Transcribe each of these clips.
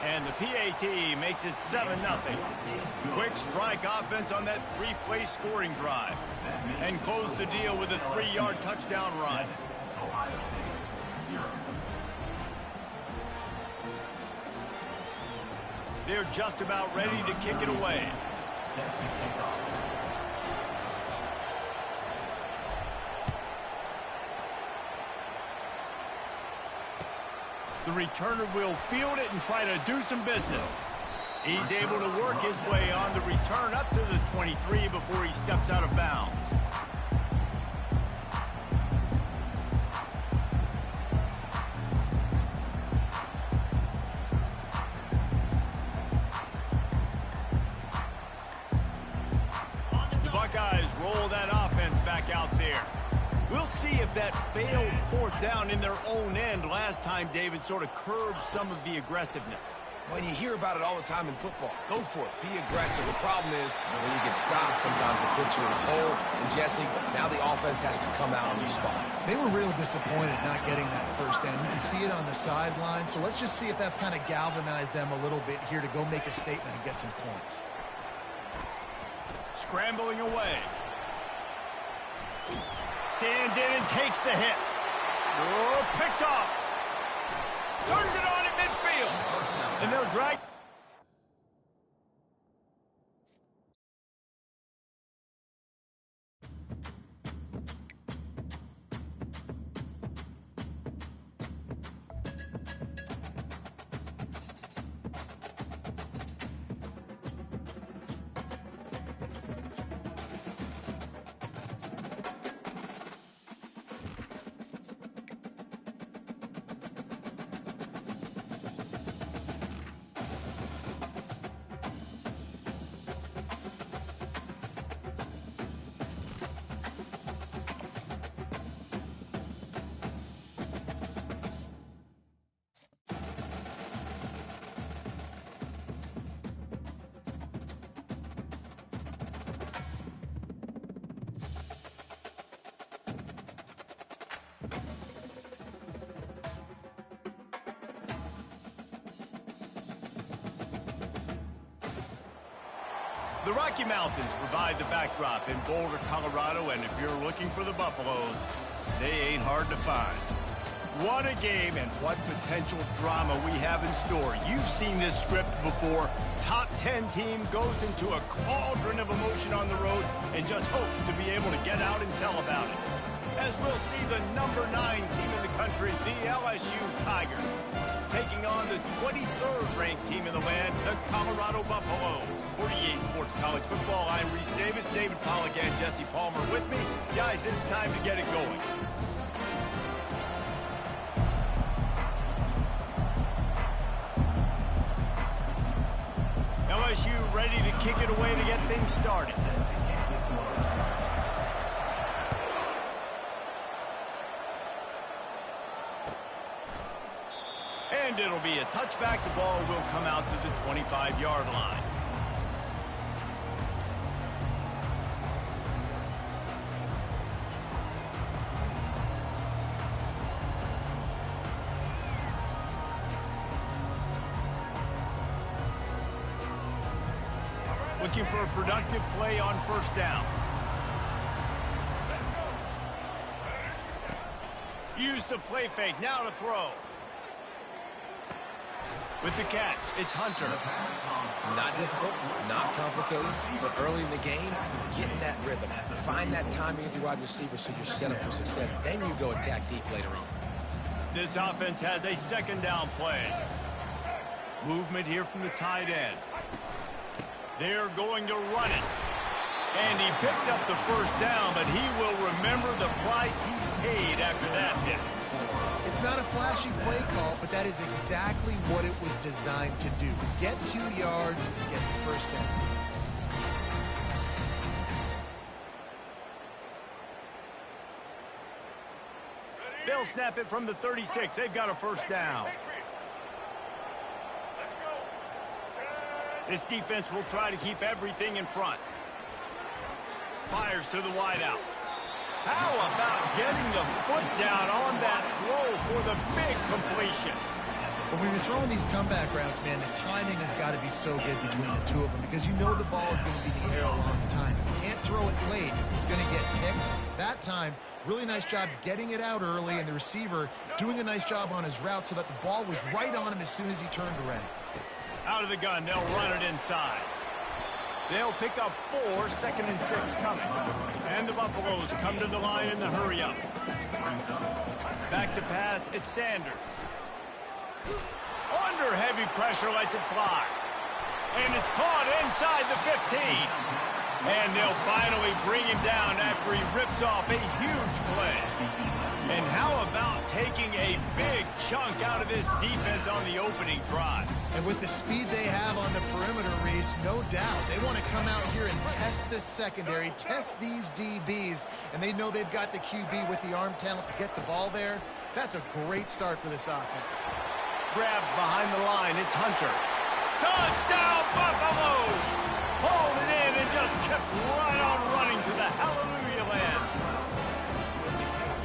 And the PAT makes it 7-0. Quick strike offense on that three-play scoring drive. And close the deal with a 3-yard touchdown run. They're just about ready to kick it away. The returner will field it and try to do some business. He's able to work his way on the return up to the 23 before he steps out of bounds. The Buckeyes roll that offense back out there. We'll see if that failed fourth down in their own end last time, David, sort of curbed some of the aggressiveness. When you hear about it all the time in football, go for it. Be aggressive. The problem is when you get stopped, sometimes it puts you in a hole. And, Jesse, now the offense has to come out on your spot. They were real disappointed not getting that first down. You can see it on the sideline. So let's just see if that's kind of galvanized them a little bit here to go make a statement and get some points. Scrambling away. Stands in and takes the hit. Oh, picked off. Turns it on at midfield. And they'll drag. The Rocky Mountains provide the backdrop in Boulder, Colorado, and if you're looking for the Buffaloes, they ain't hard to find. What a game and what potential drama we have in store. You've seen this script before. Top 10 team goes into a cauldron of emotion on the road and just hopes to be able to get out and tell about it. As we'll see the number 9 team in the country, the LSU Tigers, taking on the 23rd ranked team in the land, the Colorado Buffaloes. For EA Sports College Football, I'm Reese Davis, David Pollack, and Jesse Palmer with me. Guys, it's time to get it going. LSU ready to kick it away to get things started. And it'll be a touchback. The ball will come out to the 25-yard line. Looking for a productive play on first down. Use the play fake. Now to throw. With the catch, it's Hunter. Not difficult, not complicated, but early in the game, get in that rhythm. Find that timing with your wide receiver so you're set up for success. Then you go attack deep later on. This offense has a second down play. Movement here from the tight end. They're going to run it. And he picked up the first down, but he will remember the price he paid after that hit. It's not a flashy play call, but that is exactly what it was designed to do. Get 2 yards, get the first down. They'll snap it from the 36. They've got a first down. This defense will try to keep everything in front. Fires to the wideout. How about getting the foot down on that throw for the big completion? But when you're throwing these comeback routes, man, the timing has got to be so good between the two of them because you know the ball is going to be in the air a long time. You can't throw it late. It's going to get picked. That time, really nice job getting it out early, and the receiver doing a nice job on his route so that the ball was right on him as soon as he turned around. Out of the gun, they'll run it inside. They'll pick up 4, 2nd and 6 coming. And the Buffaloes come to the line in the hurry-up. Back to pass, it's Sanders. Under heavy pressure, lets it fly. And it's caught inside the 15. And they'll finally bring him down after he rips off a huge play. And how about taking a big chunk out of this defense on the opening drive? And with the speed they have on the perimeter, Reese, no doubt, they want to come out here and test this secondary, test these DBs, and they know they've got the QB with the arm talent to get the ball there. That's a great start for this offense. Grab behind the line, it's Hunter. Touchdown, Buffaloes! Pulled it in and just kept right on running to the hallelujah land.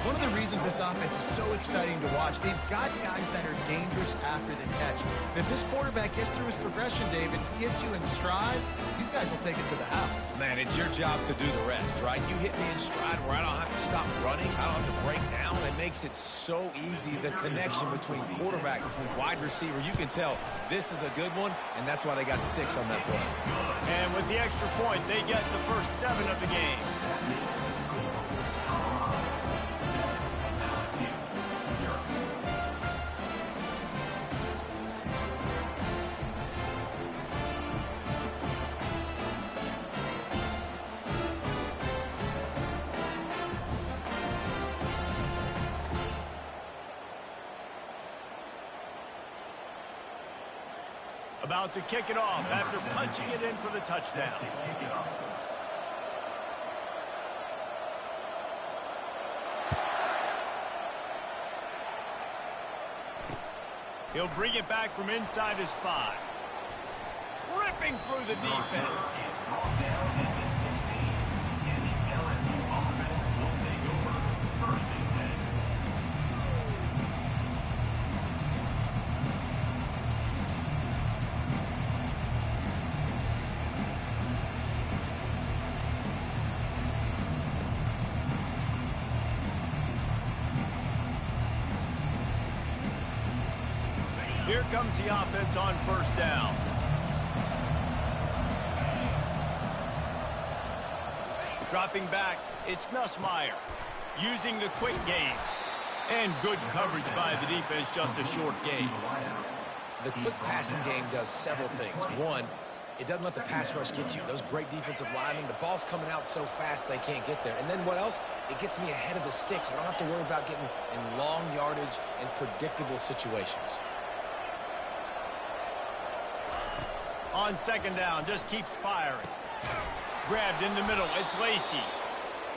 One of the reasons this offense is so exciting to watch, they've got guys that are dangerous after the catch. And if this quarterback gets through his progression, David, gets you in stride, these guys will take it to the house. Man, it's your job to do the rest, right? You hit me in stride where I don't have to stop running. I don't have to break down. It makes it so easy, the connection between quarterback and wide receiver. You can tell this is a good one, and that's why they got 6 on that play. And with the extra point, they get the first 7 of the game. About to kick it off after punching it in for the touchdown. He'll bring it back from inside his 5. Ripping through the defense. Here comes the offense on first down. Dropping back, it's Nussmeier. Using the quick game. And good coverage by the defense, just a short gain. The quick passing game does several things. One, it doesn't let the pass rush get you. Those great defensive linemen, the ball's coming out so fast they can't get there. And then what else? It gets me ahead of the sticks. I don't have to worry about getting in long yardage and predictable situations. On second down, just keeps firing. Grabbed in the middle, it's Lacy.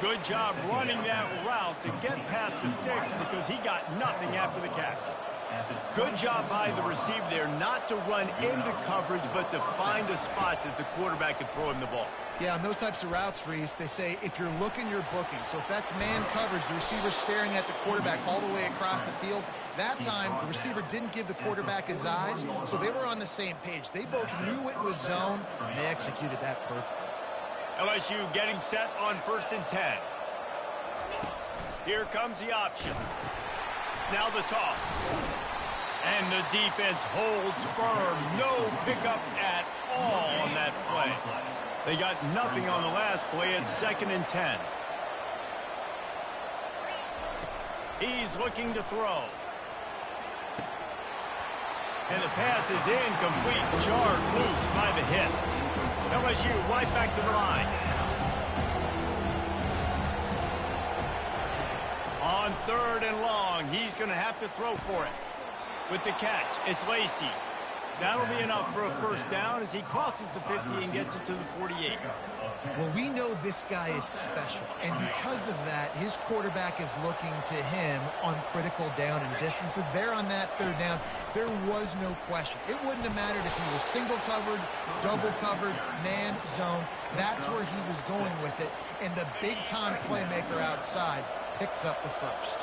Good job running that route to get past the sticks because he got nothing after the catch. Good job by the receiver there not to run into coverage, but to find a spot that the quarterback could throw him the ball. Yeah, on those types of routes, Reese, they say if you're looking, you're booking. So if that's man coverage, the receiver's staring at the quarterback all the way across the field. That time, the receiver didn't give the quarterback his eyes, so they were on the same page. They both knew it was zone, and they executed that perfectly. LSU getting set on 1st and 10. Here comes the option. Now the toss. And the defense holds firm. No pickup at all on that play. They got nothing on the last play. It's 2nd and 10. He's looking to throw. And the pass is incomplete. Jarred loose by the hit. LSU right back to the line. On 3rd and long, he's going to have to throw for it. With the catch, it's Lacy. That'll be enough for a first down as he crosses the 50 and gets it to the 48. Well, we know this guy is special, and because of that, his quarterback is looking to him on critical down and distances. There on that 3rd down, there was no question. It wouldn't have mattered if he was single covered, double covered, man, zone. That's where he was going with it, and the big-time playmaker outside picks up the first.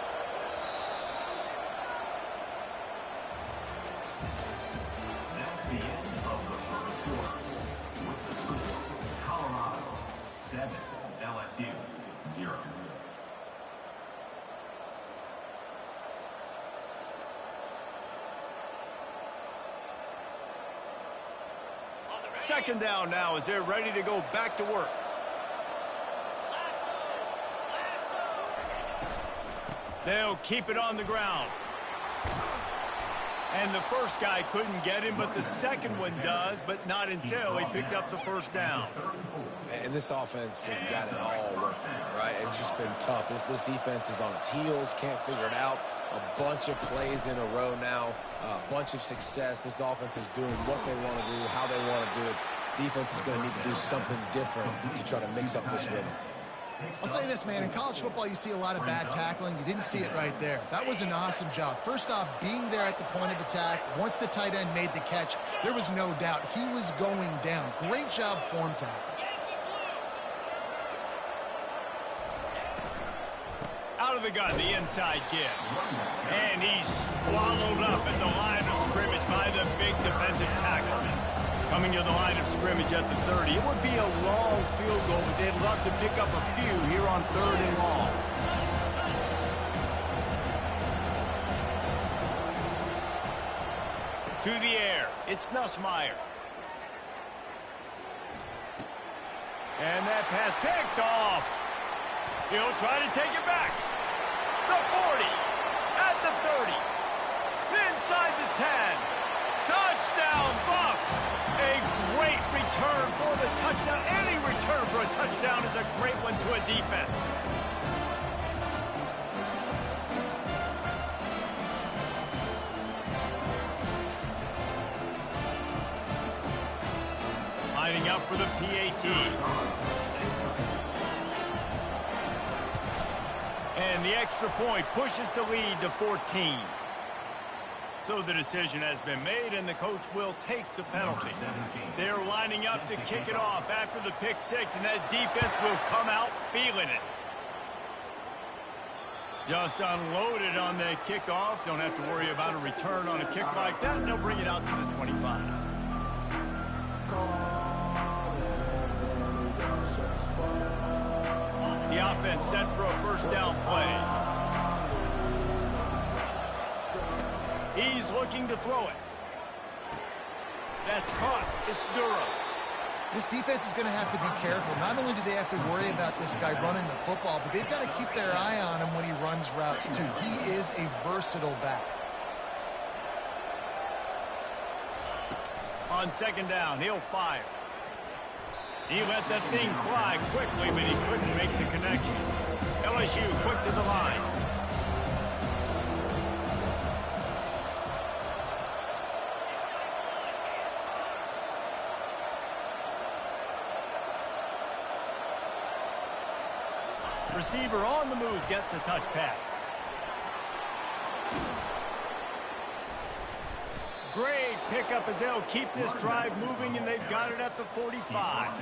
Second down now as they're ready to go back to work. They'll keep it on the ground. And the first guy couldn't get him, but the second one does, but not until he picks up the first down. And this offense has got it all working, right? It's just been tough. This defense is on its heels, can't figure it out. A bunch of plays in a row now, a bunch of success. This offense is doing what they want to do, how they want to do it. Defense is going to need to do something different to try to mix up this rhythm. I'll say this, man. In college football, you see a lot of bad tackling. You didn't see it right there. That was an awesome job. First off, being there at the point of attack. Once the tight end made the catch, there was no doubt he was going down. Great job form tackle. Out of the gun, the inside give. And he's swallowed up at the line of scrimmage by the big defensive tackle. Coming to the line of scrimmage at the 30. It would be a long field goal, but they'd love to pick up a few here on 3rd and long. To the air, it's Nussmeier. And that pass picked off. He'll try to take it back. The 40, at the 30, inside the 10. Touchdown, Bucks! A great return for the touchdown. Any return for a touchdown is a great one to a defense. Lining up for the PAT. And the extra point pushes the lead to 14. So the decision has been made, and the coach will take the penalty. They're lining up to kick it off after the pick six, and that defense will come out feeling it. Just unloaded on the kickoff. Don't have to worry about a return on a kick like that, and they'll bring it out to the 25. The offense set for a first down play. He's looking to throw it. That's caught. It's Durham. This defense is going to have to be careful. Not only do they have to worry about this guy running the football, but they've got to keep their eye on him when he runs routes, too. He is a versatile back. On second down, he'll fire. He let that thing fly quickly, but he couldn't make the connection. LSU quick to the line. Receiver on the move gets the touch pass. Great pickup as they'll keep this drive moving, and they've got it at the 45.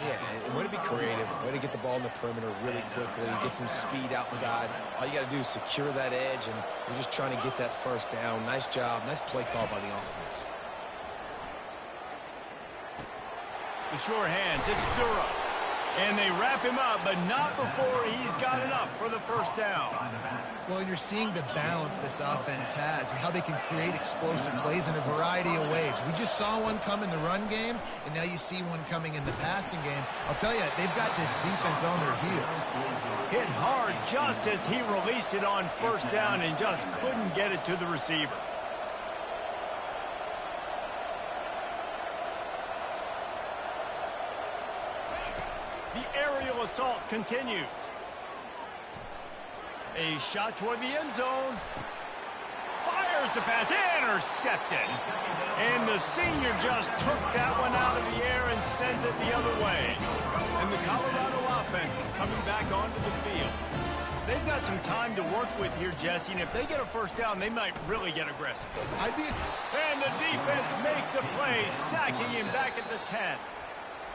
Yeah, and way to be creative, way to get the ball in the perimeter really quickly, get some speed outside. All you got to do is secure that edge, and you're just trying to get that first down. Nice job, nice play call by the offense. The sure hands, it's Durham. And they wrap him up, but not before he's got enough for the first down. Well, you're seeing the balance this offense has and how they can create explosive plays in a variety of ways. We just saw one come in the run game, and now you see one coming in the passing game. I'll tell you, they've got this defense on their heels. Hit hard just as he released it on first down and just couldn't get it to the receiver. The aerial assault continues. A shot toward the end zone. Fires the pass. Intercepted. And the senior just took that one out of the air and sends it the other way. And the Colorado offense is coming back onto the field. They've got some time to work with here, Jesse, and if they get a first down, they might really get aggressive. And the defense makes a play, sacking him back at the 10.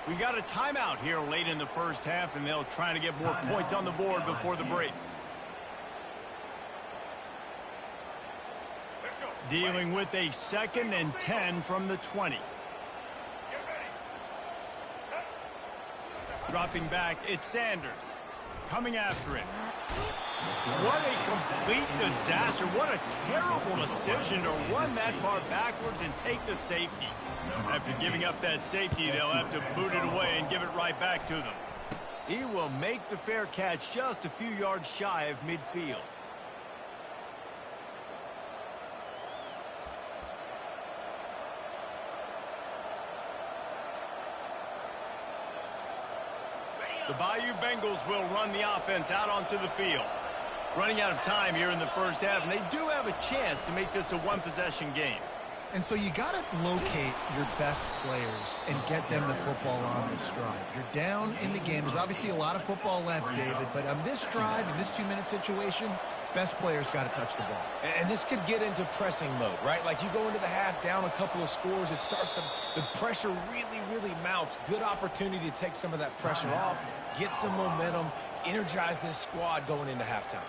We got a timeout here late in the first half, and they'll try to get more points on the board before the break. Dealing with a 2nd and 10 from the 20. Dropping back, it's Sanders. Coming after him. What a complete disaster. What a terrible decision to run that far backwards and take the safety. After giving up that safety, they'll have to boot it away and give it right back to them. He will make the fair catch just a few yards shy of midfield. The Bayou Bengals will run the offense out onto the field. Running out of time here in the first half, and they do have a chance to make this a one-possession game. And so you got to locate your best players and get them the football on this drive. You're down in the game. There's obviously a lot of football left, David, but on this drive, in this 2-minute situation, best players got to touch the ball. And this could get into pressing mode, right? Like you go into the half down a couple of scores, it starts to, the pressure really mounts. Good opportunity to take some of that pressure off, get some momentum, energize this squad going into halftime.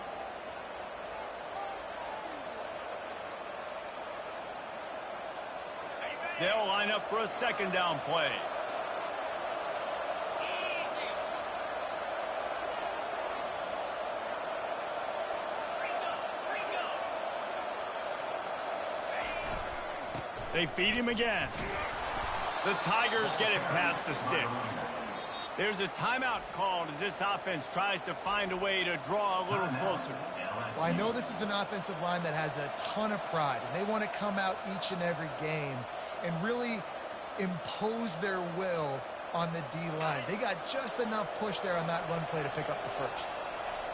They'll line up for a second down play. They feed him again. The Tigers get it past the sticks. There's a timeout called as this offense tries to find a way to draw a little closer. Well, I know this is an offensive line that has a ton of pride, and they want to come out each and every game and really impose their will on the D-line. They got just enough push there on that run play to pick up the first.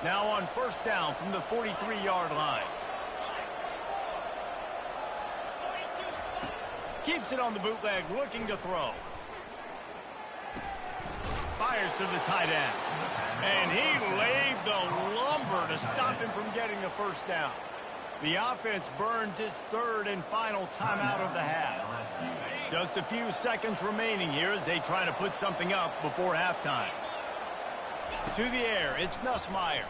Now on first down from the 43-yard line. Keeps it on the bootleg, looking to throw. Fires to the tight end. And he laid the lumber to stop him from getting the first down. The offense burns its third and final timeout of the half. Just a few seconds remaining here as they try to put something up before halftime. To the air, it's Nussmeier.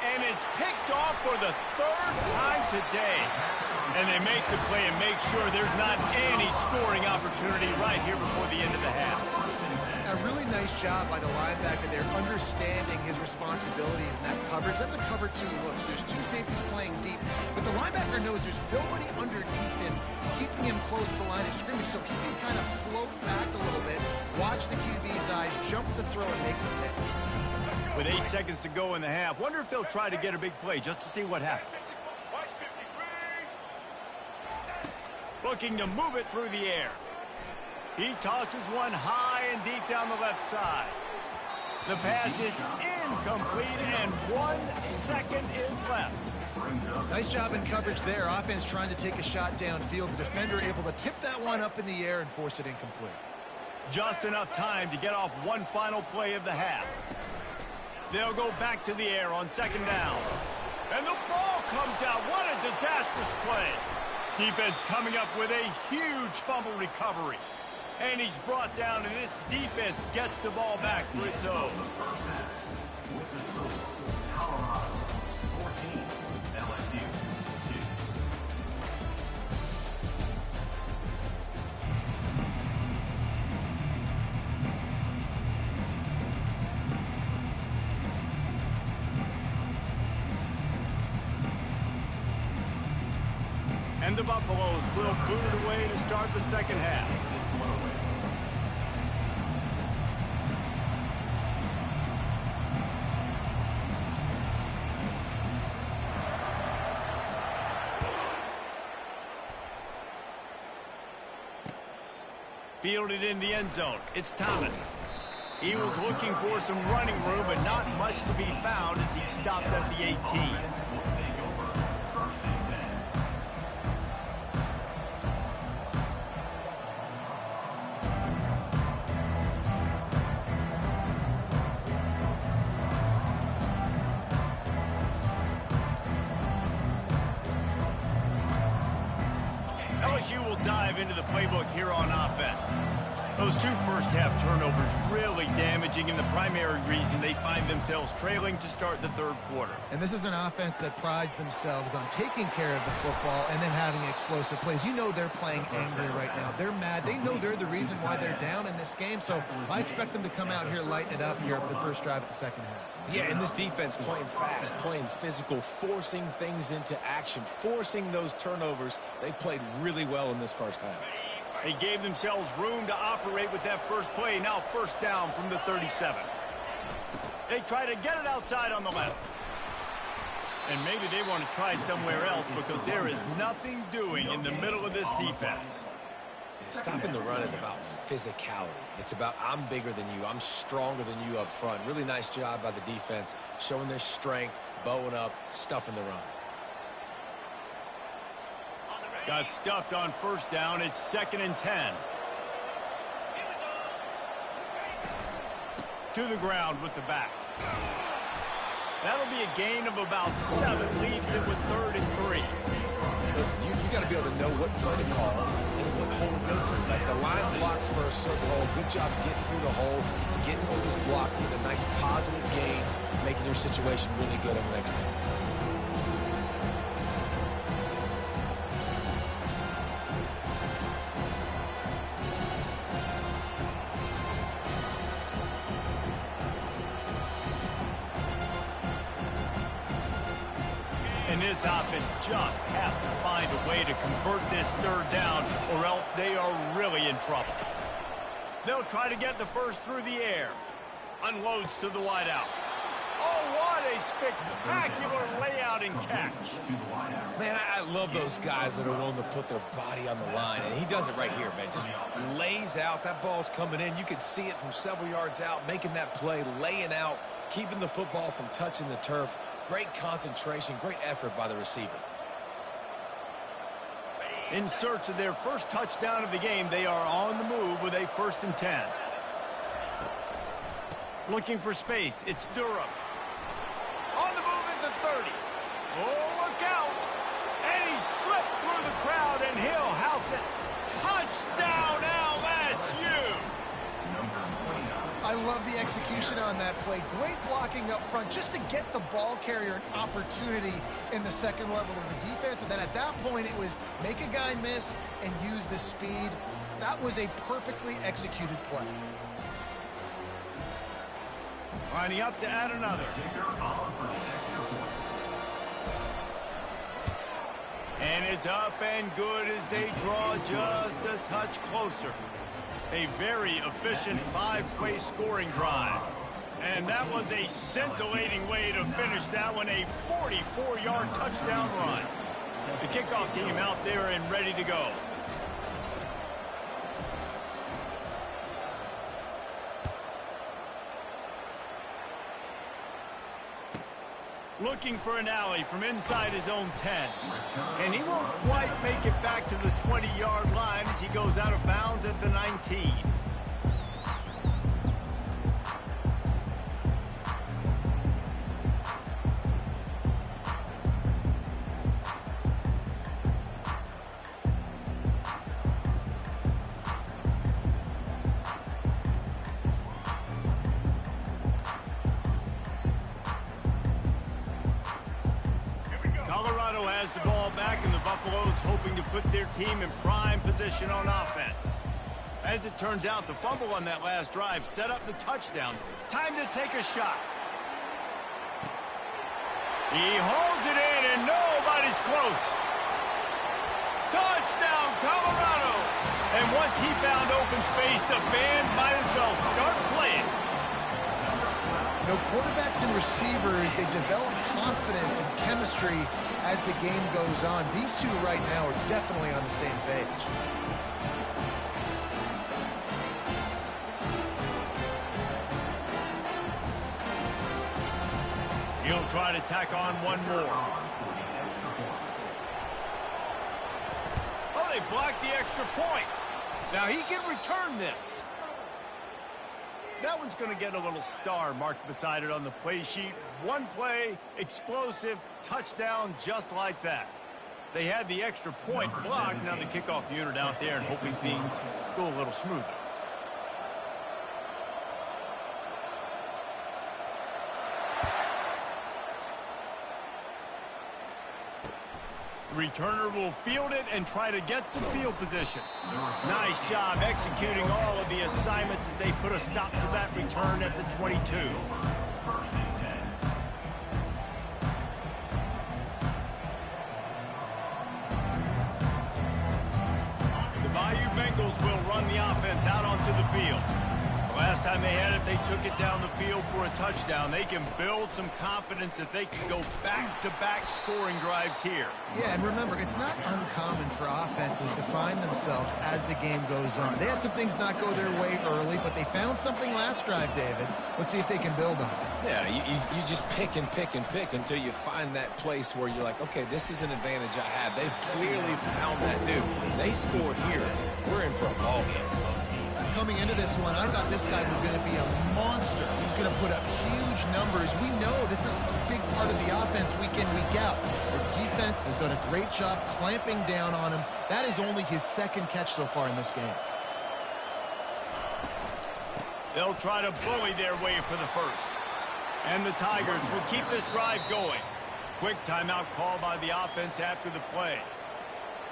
And it's picked off for the third time today. And they make the play and make sure there's not any scoring opportunity right here before the end of the half. A really nice job by the linebacker there, understanding his responsibilities in that coverage. That's a cover two look. So there's two safeties playing deep, but the linebacker knows there's nobody underneath him, keeping him close to the line of scrimmage, so he can kind of float back a little bit, watch the QB's eyes, jump the throw, and make the pick. With 8 seconds to go in the half, wonder if they'll try to get a big play just to see what happens. Looking to move it through the air. He tosses one high and deep down the left side. The pass is incomplete, and 1 second is left. Nice job in coverage there. Offense trying to take a shot downfield. The defender able to tip that one up in the air and force it incomplete. Just enough time to get off one final play of the half. They'll go back to the air on second down. And the ball comes out. What a disastrous play. Defense coming up with a huge fumble recovery. And he's brought down, and this defense gets the ball back for its own. And the Buffaloes will boot it away to start the second half. Fielded in the end zone. It's Thomas. He was looking for some running room, but not much to be found as he stopped at the 18. LSU will dive into the playbook here on offense. Those two first-half turnovers really damaging, and the primary reason they find themselves trailing to start the third quarter. And this is an offense that prides themselves on taking care of the football and then having explosive plays. You know they're playing angry right now. They're mad. They know they're the reason why they're down in this game, so I expect them to come out here, lighten it up here for the first drive of the second half. Yeah, and this defense playing fast, playing physical, forcing things into action, forcing those turnovers. They played really well in this first half. They gave themselves room to operate with that first play. Now first down from the 37. They try to get it outside on the left. And maybe they want to try somewhere else because there is nothing doing in the middle of this defense. Stopping the run is about physicality. It's about I'm bigger than you. I'm stronger than you up front. Really nice job by the defense, showing their strength, bowing up, stuffing the run. Got stuffed on first down. It's 2nd and 10. To the ground with the back. That'll be a gain of about 7. Leaves it with 3rd and 3. Listen, you got to be able to know what play to call and what hole to go through. Like the line blocks for a certain hole. Good job getting through the hole, getting what was blocked, getting a nice positive gain, making your situation really good on the next one. And this offense just has to find a way to convert this 3rd down, or else they are really in trouble. They'll try to get the first through the air. Unloads to the wideout. Oh, what a spectacular layout and catch. Man, I love those guys that are willing to put their body on the line, and he does it right here, man. Just lays out. That ball's coming in. You can see it from several yards out, making that play, laying out, keeping the football from touching the turf. Great concentration, great effort by the receiver. In search of their first touchdown of the game, they are on the move with a 1st and 10. Looking for space, it's Durham. On the move at the 30. Oh, look out! And he slipped through the crowd, and he'll house it. Touchdown, LSU! I love the execution on that play. Great blocking up front just to get the ball carrier an opportunity in the second level of the defense. And then at that point, it was make a guy miss and use the speed. That was a perfectly executed play. Lining up to add another. And it's up and good as they draw just a touch closer. A very efficient 5-play scoring drive. And that was a scintillating way to finish that one, a 44-yard touchdown run. The kickoff team out there and ready to go. Looking for an alley from inside his own 10. And he won't quite make it back to the 20-yard line as he goes out of bounds at the 19. Has the ball back, and the Buffaloes hoping to put their team in prime position on offense. As it turns out, the fumble on that last drive set up the touchdown. Time to take a shot. He holds it in, and nobody's close. Touchdown, Colorado! And once he found open space, the band might as well start playing. You know, quarterbacks and receivers, they develop confidence and chemistry as the game goes on. These two right now are definitely on the same page. He'll try to tack on one more. Oh, they blocked the extra point. Now he can return this. That one's going to get a little star marked beside it on the play sheet. One play, explosive, touchdown, just like that. They had the extra point blocked. Now the kickoff unit out there and hoping things go a little smoother. Returner will field it and try to get some field position. Nice job executing all of the assignments as they put a stop to that return at the 22. The Bayou Bengals will run the offense out onto the field. Last time they had it, they took it down the field for a touchdown. They can build some confidence that they can go back-to-back scoring drives here. Yeah, and remember, it's not uncommon for offenses to find themselves as the game goes on. They had some things not go their way early, but they found something last drive, David. Let's see if they can build on it. Yeah, you just pick and pick and pick until you find that place where you're like, okay, this is an advantage I have. They've clearly found that new. They score here. We're in for a ball game. Coming into this one, I thought this guy was going to be a monster. He was going to put up huge numbers. We know this is a big part of the offense week in, week out. The defense has done a great job clamping down on him. That is only his second catch so far in this game. They'll try to bully their way for the first. And the Tigers will keep this drive going. Quick timeout call by the offense after the play.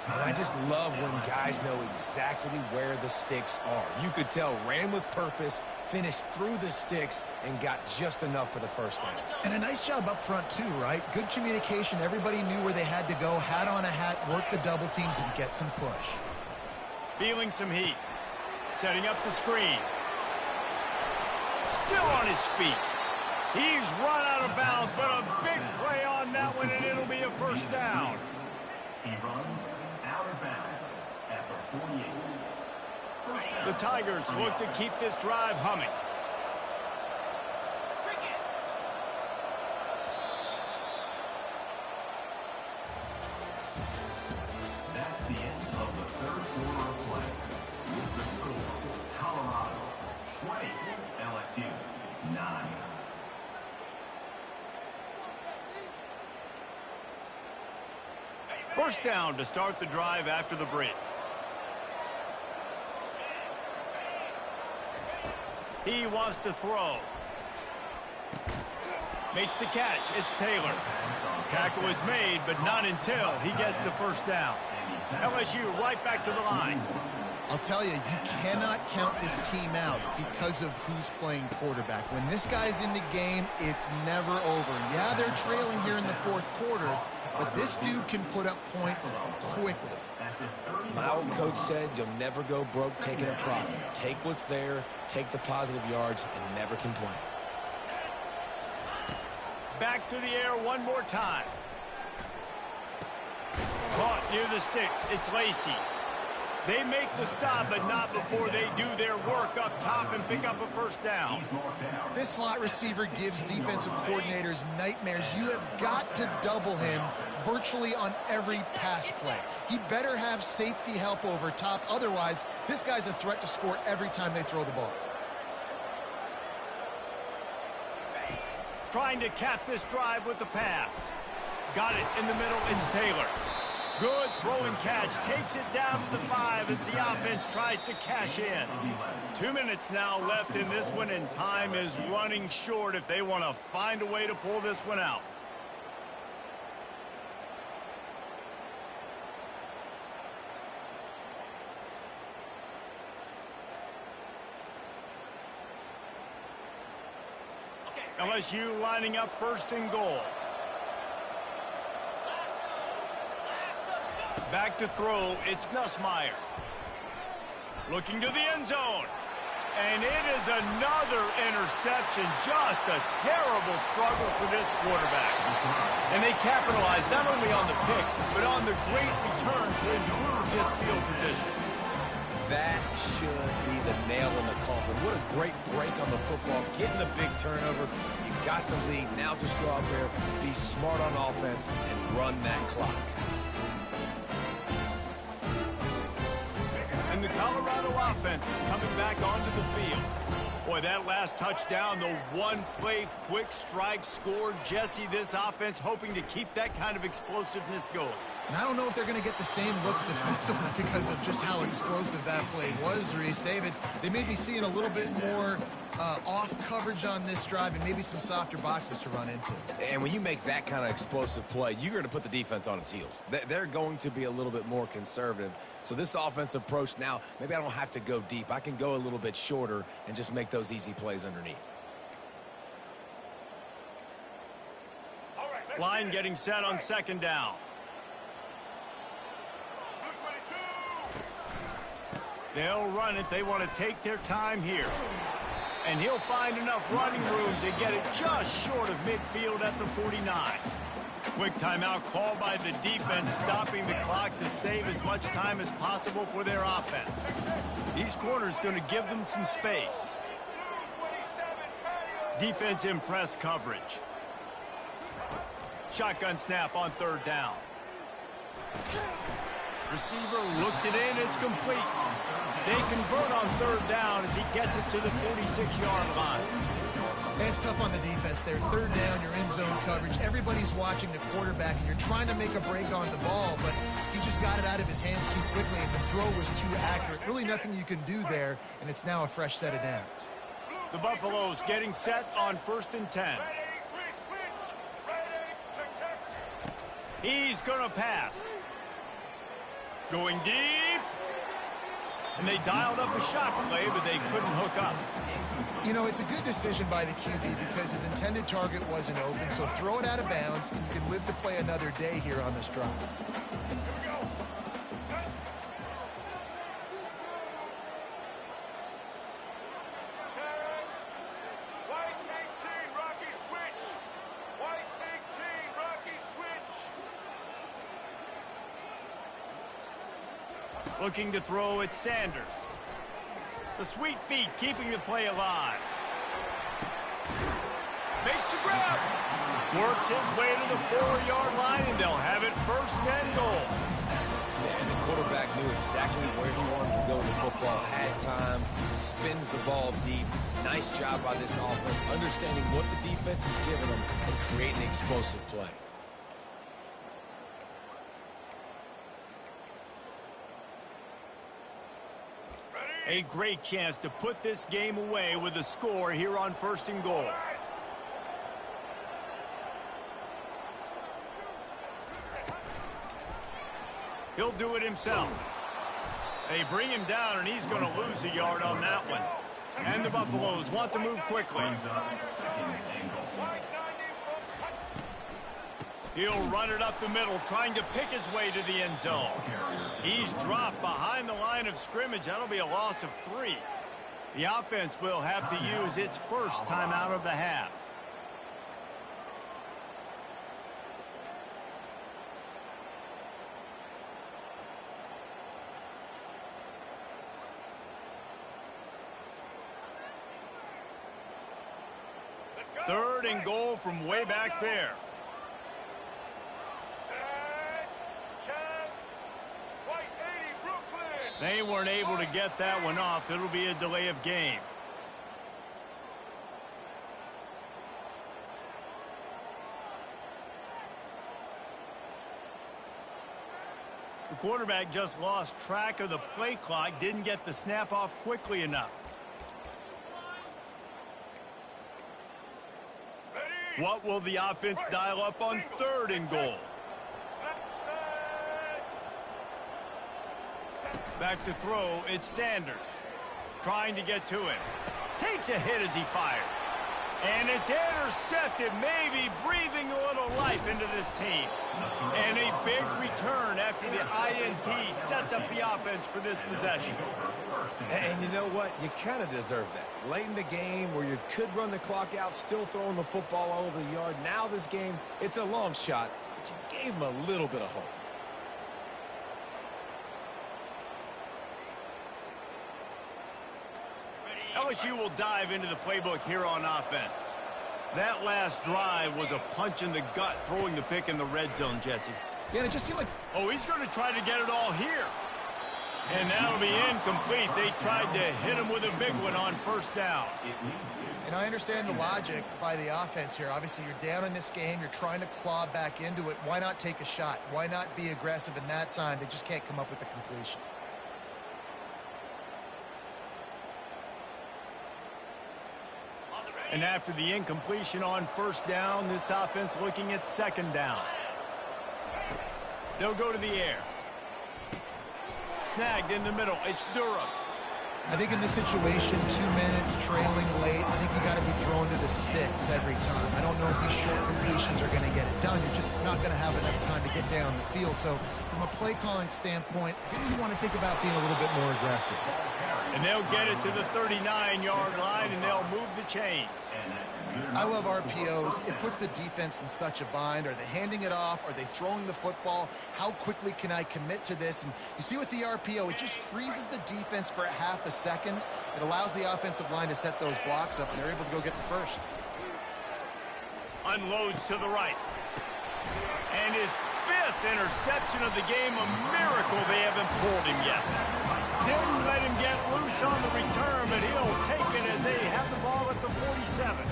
And I just love when guys know exactly where the sticks are. You could tell ran with purpose, finished through the sticks, and got just enough for the first down. And a nice job up front, too, right? Good communication. Everybody knew where they had to go, hat on a hat, work the double teams, and get some push. Feeling some heat. Setting up the screen. Still on his feet. He's run out of bounds, but a big play on that one, and it'll be a first down. He runs out of bounds at the 48. The Tigers look to keep this drive humming. That's the end of the third quarter of play. With the score, Colorado 20, LSU 9. First down to start the drive after the break. He wants to throw. Makes the catch. It's Taylor. Tackle is made, but not until he gets the first down. LSU right back to the line. I'll tell you, you cannot count this team out because of who's playing quarterback. When this guy's in the game, it's never over. Yeah, they're trailing here in the fourth quarter, but this dude can put up points quickly. My old coach said you'll never go broke taking a profit. Take what's there, take the positive yards, and never complain. Back to the air one more time. Caught near the sticks. It's Lacey. They make the stop, but not before they do their work up top and pick up a first down. This slot receiver gives defensive coordinators nightmares. You have got to double him virtually on every pass play. He better have safety help over top. Otherwise, this guy's a threat to score every time they throw the ball. Trying to cap this drive with the pass. Got it in the middle. It's Taylor. Good throw and catch. Takes it down to the 5 as the offense tries to cash in. 2 minutes now left in this one, and time is running short if they want to find a way to pull this one out. LSU lining up first and goal. Back to throw, it's Nussmeier. Looking to the end zone. And it is another interception. Just a terrible struggle for this quarterback. And they capitalized not only on the pick, but on the great return to improve this field position. That should be the nail in the coffin. What a great break on the football. Getting the big turnover. You got the lead. Now just go out there, be smart on offense, and run that clock. And the Colorado offense is coming back onto the field. Boy, that last touchdown, the one-play quick strike score. Jesse, this offense hoping to keep that kind of explosiveness going. And I don't know if they're going to get the same looks defensively because of just just how explosive that play was, Reese. David, they may be seeing a little bit more off coverage on this drive and maybe some softer boxes to run into. And when you make that kind of explosive play, you're going to put the defense on its heels. They're going to be a little bit more conservative. So this offensive approach now, maybe I don't have to go deep. I can go a little bit shorter and just make those easy plays underneath. Line getting set on second down. They'll run it. They want to take their time here. And he'll find enough running room to get it just short of midfield at the 49. Quick timeout called by the defense, stopping the clock to save as much time as possible for their offense. These corners going to give them some space. Defense in press coverage. Shotgun snap on third down. Receiver looks it in. It's complete. They convert on third down as he gets it to the 46-yard line. It's tough on the defense there. Third down, you're in zone coverage. Everybody's watching the quarterback, and you're trying to make a break on the ball, but he just got it out of his hands too quickly, and the throw was too accurate. Really nothing you can do there, and it's now a fresh set of downs. The Buffaloes getting set on 1st and 10. He's going to pass. Going deep. And they dialed up a shot play, but they couldn't hook up. You know, it's a good decision by the QB because his intended target wasn't open, so throw it out of bounds, and you can live to play another day here on this drive. Looking to throw at Sanders. The sweet feet keeping the play alive. Makes the grab. Works his way to the 4-yard line, and they'll have it 1st and goal. Yeah, and the quarterback knew exactly where he wanted to go with the football. Had time, spins the ball deep. Nice job by this offense, understanding what the defense is giving them and creating explosive play. A great chance to put this game away with a score here on 1st and goal. He'll do it himself. They bring him down, and he's going to lose a yard on that one. And the Buffaloes want to move quickly. He'll run it up the middle, trying to pick his way to the end zone. He's dropped behind the line of scrimmage. That'll be a loss of 3. The offense will have to use its first timeout of the half. Third and goal from way back there. They weren't able to get that one off. It'll be a delay of game. The quarterback just lost track of the play clock, didn't get the snap off quickly enough. What will the offense dial up on 3rd and goal? Back to throw, it's Sanders. Trying to get to him. Takes a hit as he fires. And it's intercepted, maybe breathing a little life into this team. And a big return after the INT sets up the offense for this possession. And you know what? You kind of deserve that. Late in the game where you could run the clock out, still throwing the football all over the yard. Now this game, it's a long shot, but you gave him a little bit of hope. LSU will dive into the playbook here on offense. That last drive was a punch in the gut, throwing the pick in the red zone, Jesse. Yeah, it just seemed like... Oh, he's going to try to get it all here. And that'll be incomplete. They tried to hit him with a big one on 1st down. And I understand the logic by the offense here. Obviously, you're down in this game. You're trying to claw back into it. Why not take a shot? Why not be aggressive in that time? They just can't come up with a completion. And after the incompletion on first down, this offense looking at second down. They'll go to the air. Snagged in the middle. It's Durham. I think in this situation, 2 minutes, trailing late, I think you got to be thrown to the sticks every time. I don't know if these short completions are going to get it done. You're just not going to have enough time to get down the field. So from a play calling standpoint, I think you want to think about being a little bit more aggressive. And they'll get it to the 39-yard line, and they'll move the chains. I love RPOs. It puts the defense in such a bind. Are they handing it off? Are they throwing the football? How quickly can I commit to this? And you see with the RPO, it just freezes the defense for a half a second. It allows the offensive line to set those blocks up, and they're able to go get the first. Unloads to the right. And his 5th interception of the game, a miracle they haven't pulled him yet. Didn't let him get loose on the return, but he'll take it as they have the ball at the 47.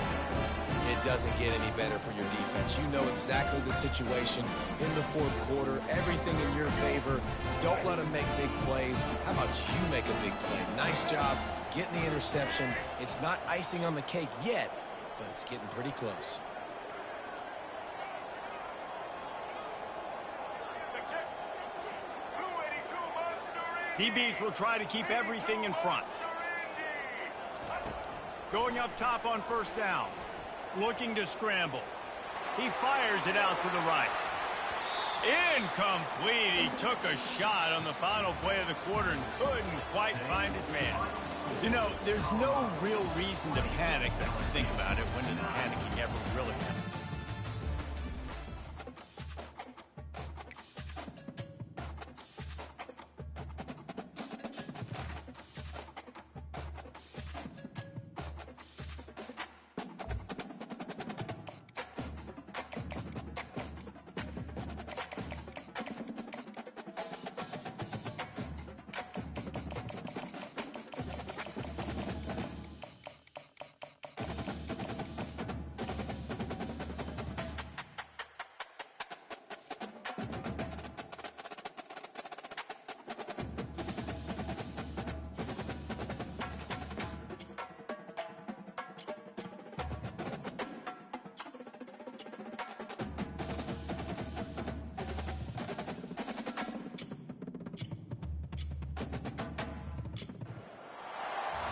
It doesn't get any better for your defense. You know exactly the situation in the fourth quarter. Everything in your favor. Don't let them make big plays. How about you make a big play? Nice job getting the interception. It's not icing on the cake yet, but it's getting pretty close. DBs will try to keep everything in front. Going up top on first down. Looking to scramble. He fires it out to the right. Incomplete. He took a shot on the final play of the quarter and couldn't quite find his man. You know, there's no real reason to panic if you think about it. When does panicking ever really happen?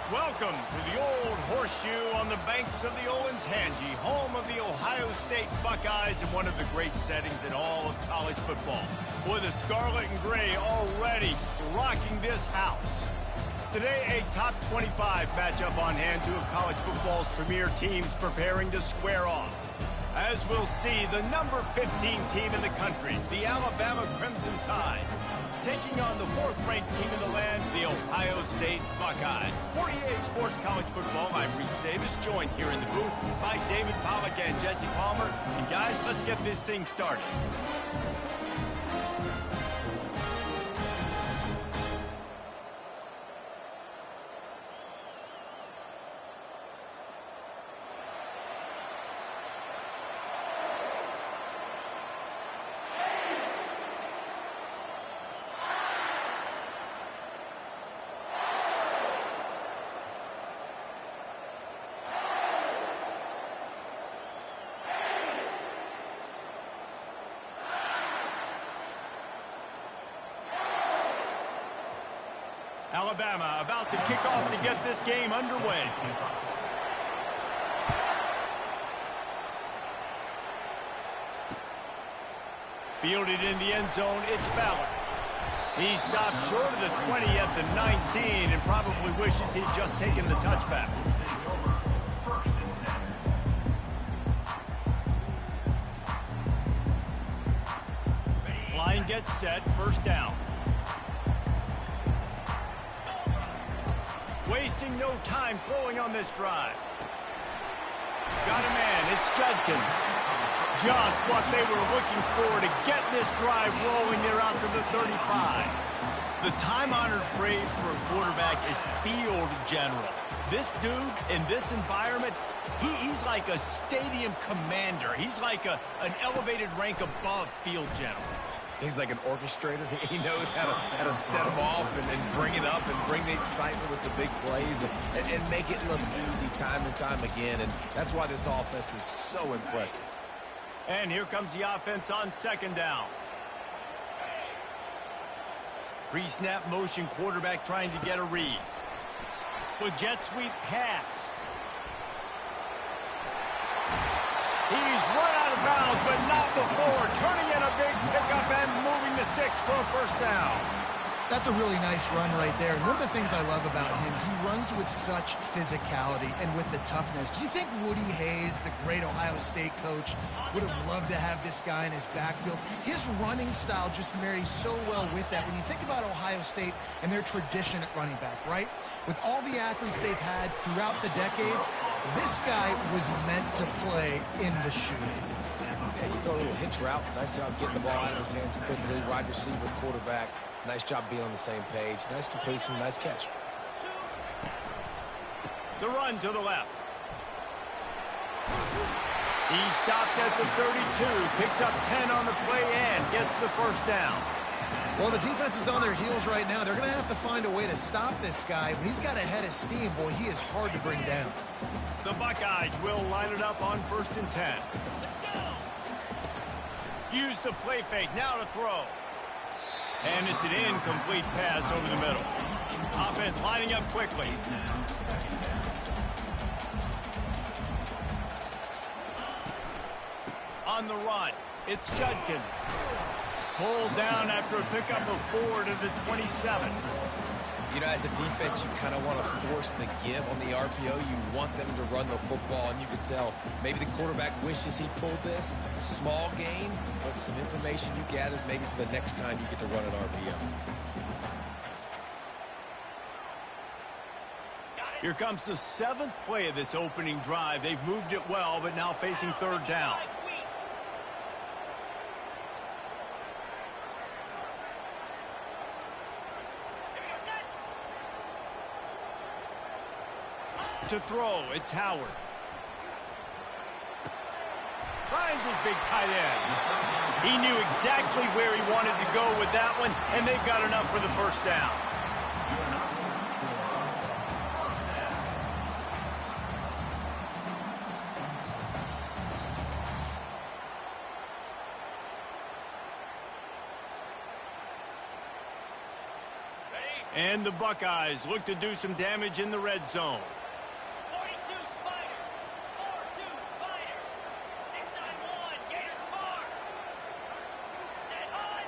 Welcome to the Old Horseshoe on the banks of the Olentangy, home of the Ohio State Buckeyes and one of the great settings in all of college football. Boy, the scarlet and gray already rocking this house. Today, a top 25 matchup on hand, two of college football's premier teams preparing to square off. As we'll see, the number 15 team in the country, the Alabama Crimson Tide, taking on the 4th-ranked team in the land, the Ohio State Buckeyes. For EA Sports College Football, I'm Reese Davis, joined here in the booth by David Pollack and Jesse Palmer. And guys, let's get this thing started. Alabama about to kick off to get this game underway. Fielded in the end zone, it's Ballard. He stopped short of the 20 at the 19 and probably wishes he'd just taken the touchback. Line gets set, first down. Wasting no time throwing on this drive. Got a man, it's Judkins. Just what they were looking for to get this drive rolling there out to the 35. The time-honored phrase for a quarterback is field general. This dude, in this environment, he's like a stadium commander. He's like an elevated rank above field general. He's like an orchestrator. He knows how to set them off and bring it up and bring the excitement with the big plays and make it look easy time and time again. And that's why this offense is so impressive. And here comes the offense on second down. Pre-snap motion, quarterback trying to get a read. With jet sweep pass. He's run out of bounds, but not before. Turning in a big pickup and moving the sticks for a first down. That's a really nice run right there. And one of the things I love about him, he runs with such physicality and with the toughness. Do you think Woody Hayes, the great Ohio State coach, would have loved to have this guy in his backfield? His running style just marries so well with that. When you think about Ohio State and their tradition at running back, right? With all the athletes they've had throughout the decades, this guy was meant to play in the shoe. Yeah, you throw a little hitch route. Nice job getting the ball out of his hands quickly. Wide receiver, quarterback. Nice job being on the same page. Nice completion, nice catch. The run to the left. He stopped at the 32, picks up 10 on the play and gets the first down. Well, the defense is on their heels right now. They're going to have to find a way to stop this guy. When he's got a head of steam, boy, he is hard to bring down. The Buckeyes will line it up on 1st and 10. Use the play fake, now to throw. And it's an incomplete pass over the middle. Offense lining up quickly. On the run, it's Judkins. Pulled down after a pickup of 4 to the 27. You know, as a defense, you kind of want to force the give on the RPO. You want them to run the football, and you can tell maybe the quarterback wishes he pulled this. Small gain, but some information you gathered maybe for the next time you get to run an RPO. Here comes the 7th play of this opening drive. They've moved it well, but now facing 3rd down. To throw, it's Howard. Finds his big tight end. He knew exactly where he wanted to go with that one, and they've got enough for the first down. And the Buckeyes look to do some damage in the red zone. 42 Spider, 4-2 Spider, 691 Gator Smart. Set high.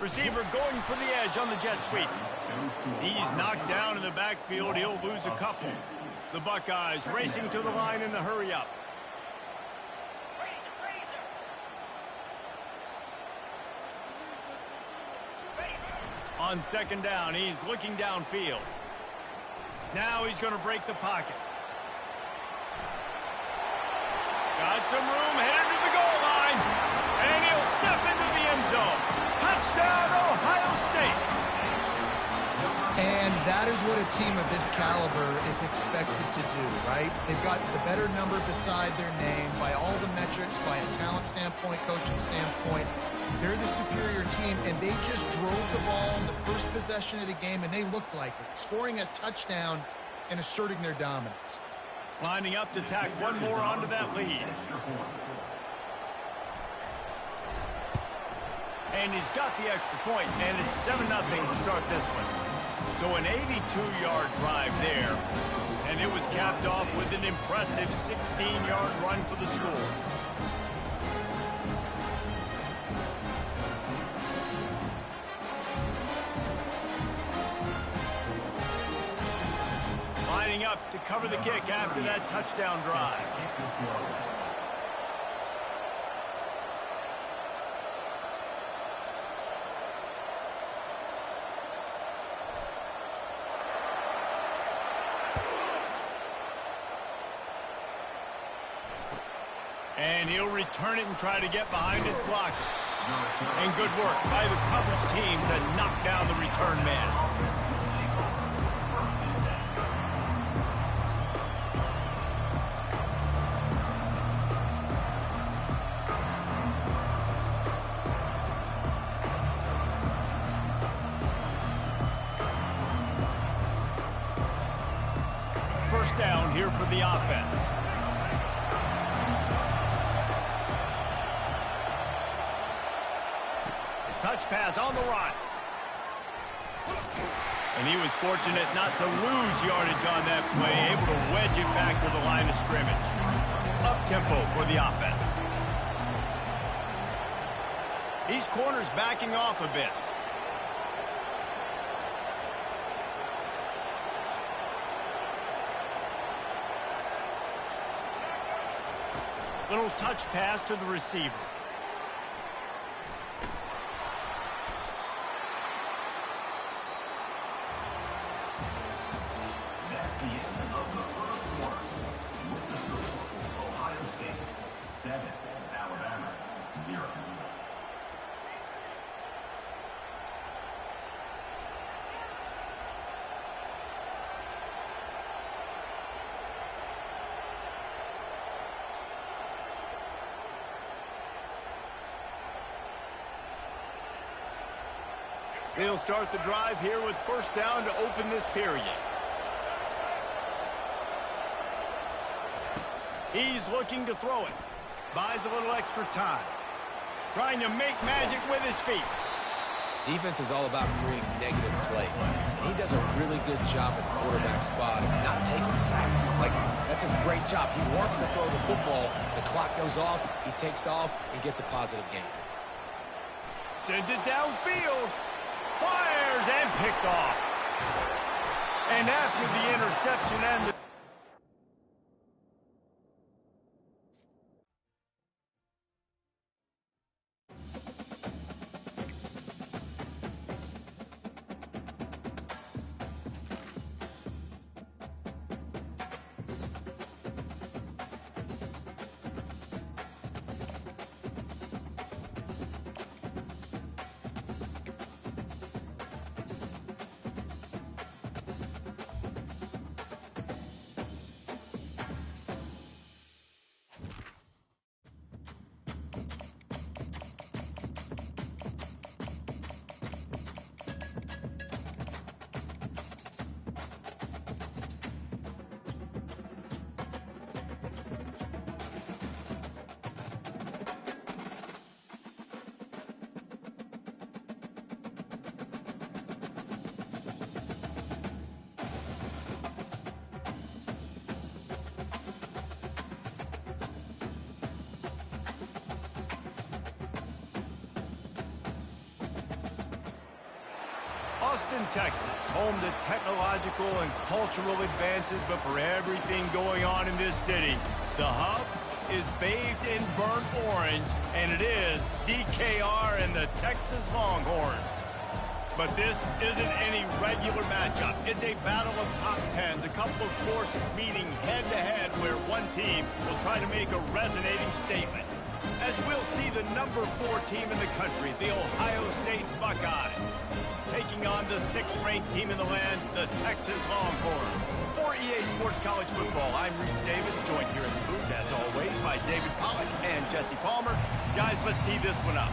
Receiver going for the edge on the jet sweep. He's knocked down in the backfield. He'll lose a couple. The Buckeyes racing to the line in the hurry up. On 2nd down, he's looking downfield. Now he's going to break the pocket. Got some room, headed to the goal line. And he'll step into the end zone. Touchdown, Ohio State. And that is what a team of this caliber is expected to do, right? They've got the better number beside their name by all the metrics, by a talent standpoint, coaching standpoint. They're the superior team, and they just drove the ball in the first possession of the game, and they looked like it, scoring a touchdown and asserting their dominance. Lining up to tack one more onto that lead. And he's got the extra point, and it's 7-0 to start this one. So an 82-yard drive there, and it was capped off with an impressive 16-yard run for the score. Lining up to cover the kick after that touchdown drive. And he'll return it and try to get behind his blockers. And good work by the coverage team to knock down the return man. first down here for the offense. Touch pass on the run. And he was fortunate not to lose yardage on that play, able to wedge it back to the line of scrimmage. Up-tempo for the offense. These corners backing off a bit. Little touch pass to the receiver. That's the end of the first quarter. With the score, Ohio State 7, Alabama 0. They'll start the drive here with first down to open this period. He's looking to throw it. Buys a little extra time. Trying to make magic with his feet. Defense is all about creating negative plays. And he does a really good job at the quarterback spot of not taking sacks. Like, that's a great job. He wants to throw the football. The clock goes off. He takes off and gets a positive gain. Sends it downfield. Fires and picked off. And after the interception and the Austin, Texas, home to technological and cultural advances, but for everything going on in this city, the hub is bathed in burnt orange, and it is DKR and the Texas Longhorns. But this isn't any regular matchup. It's a battle of top tens, a couple of forces meeting head-to-head where one team will try to make a resonating statement. As we'll see the number 4 team in the country, the Ohio State Buckeyes, taking on the 6th-ranked team in the land, the Texas Longhorns. For EA Sports College Football, I'm Reese Davis, joined here in the booth, as always, by David Pollack and Jesse Palmer. Guys, let's tee this one up.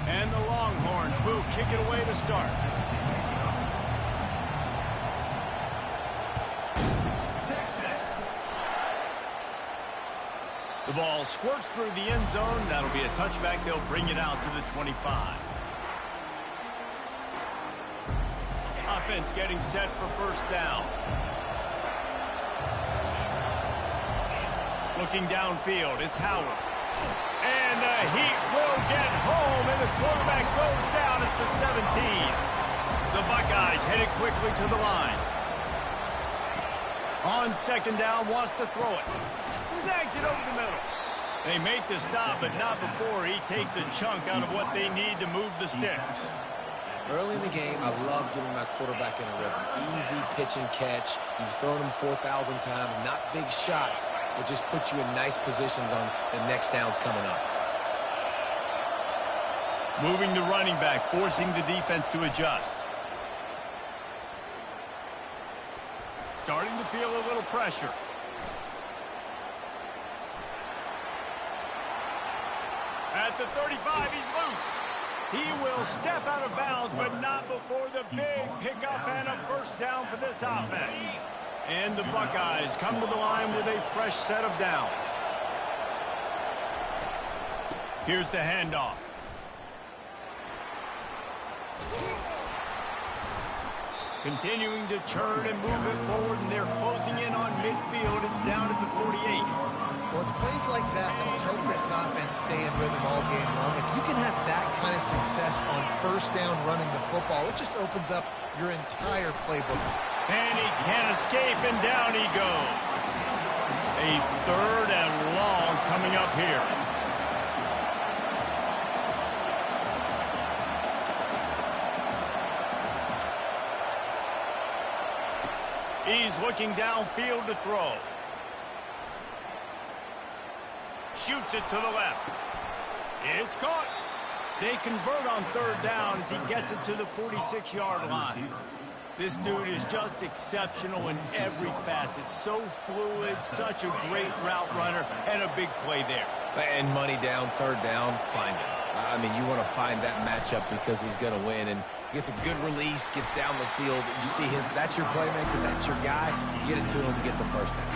And the Longhorns will kick it away to start. The ball squirts through the end zone. That'll be a touchback. They'll bring it out to the 25. Offense getting set for first down. Looking downfield, it's Howard. And the Heat will get home, and the quarterback goes down at the 17. The Buckeyes headed quickly to the line. On second down, wants to throw it. Snags it over the middle. They make the stop, but not before he takes a chunk out of what they need to move the sticks. Early in the game, I love getting my quarterback in a rhythm. Easy pitch and catch. You've thrown them 4,000 times. Not big shots, but just put you in nice positions on the next downs coming up. Moving the running back, forcing the defense to adjust. Starting to feel a little pressure. At the 35, he's loose. He will step out of bounds, but not before the big pickup and a first down for this offense. And the Buckeyes come to the line with a fresh set of downs. Here's the handoff. Continuing to churn and move it forward, and they're closing in on midfield. It's down at the 48. Well, it's plays like that that'll help this offense stay in rhythm all game long. If you can have that kind of success on first down running the football, it just opens up your entire playbook. And he can't escape, and down he goes. A third and long coming up here. He's looking downfield to throw. Shoots it to the left. It's caught. They convert on third down as he gets it to the 46-yard line. This dude is just exceptional in every facet. So fluid, such a great route runner, and a big play there. And money down, third down, find him. I mean, you want to find that matchup because he's going to win. And gets a good release, gets down the field. You see that's your playmaker, that's your guy. Get it to him, get the first down.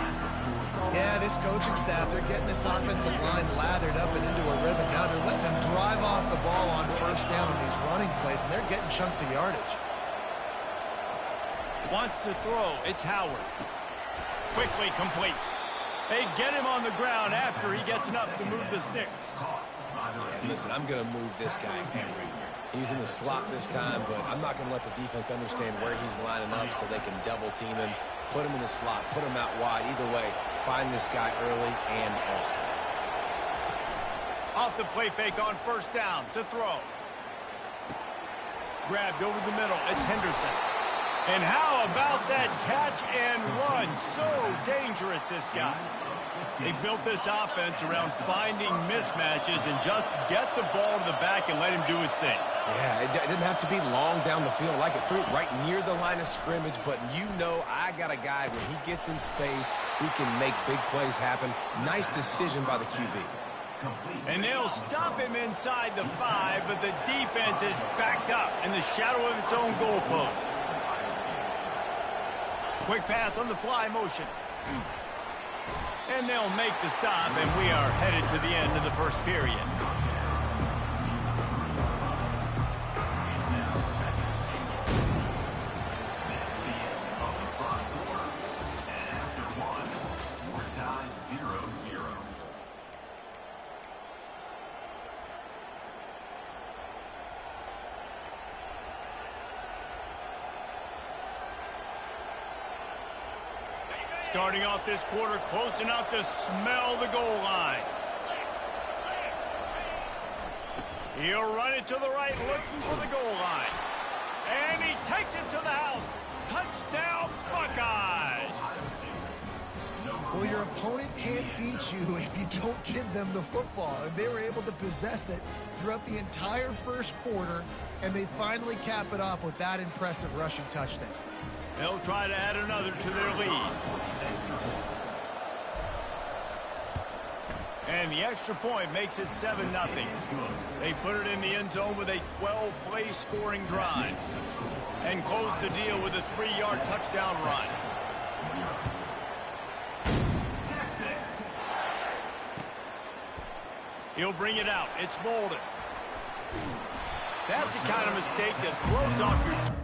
Yeah, this coaching staff, they're getting this offensive line lathered up and into a rhythm. Now they're letting them drive off the ball on first down on these running plays, and they're getting chunks of yardage. Wants to throw. It's Howard. Quickly complete. They get him on the ground after he gets enough to move the sticks. Yeah, listen, I'm going to move this guy everywhere. He's in the slot this time, but I'm not going to let the defense understand where he's lining up so they can double team him, put him in the slot, put him out wide. Either way, find this guy early and often. Off the play fake on first down to throw. Grabbed over the middle. It's Henderson. And how about that catch and run? So dangerous, this guy. They built this offense around finding mismatches and just get the ball to the back and let him do his thing. Yeah, it didn't have to be long down the field. Like it threw it right near the line of scrimmage, but you know I got a guy when he gets in space, he can make big plays happen. Nice decision by the QB. And they'll stop him inside the 5, but the defense is backed up in the shadow of its own goalpost. Quick pass on the fly motion. And they'll make the stop, and we are headed to the end of the first period. Starting off this quarter close enough to smell the goal line. He'll run it to the right, looking for the goal line. And he takes it to the house. Touchdown, Buckeyes! Well, your opponent can't beat you if you don't give them the football. And they were able to possess it throughout the entire first quarter, and they finally cap it off with that impressive rushing touchdown. They'll try to add another to their lead. And the extra point makes it 7-0. They put it in the end zone with a 12-play scoring drive and close the deal with a 3-yard touchdown run. He'll bring it out. It's Bolden. That's the kind of mistake that throws off your...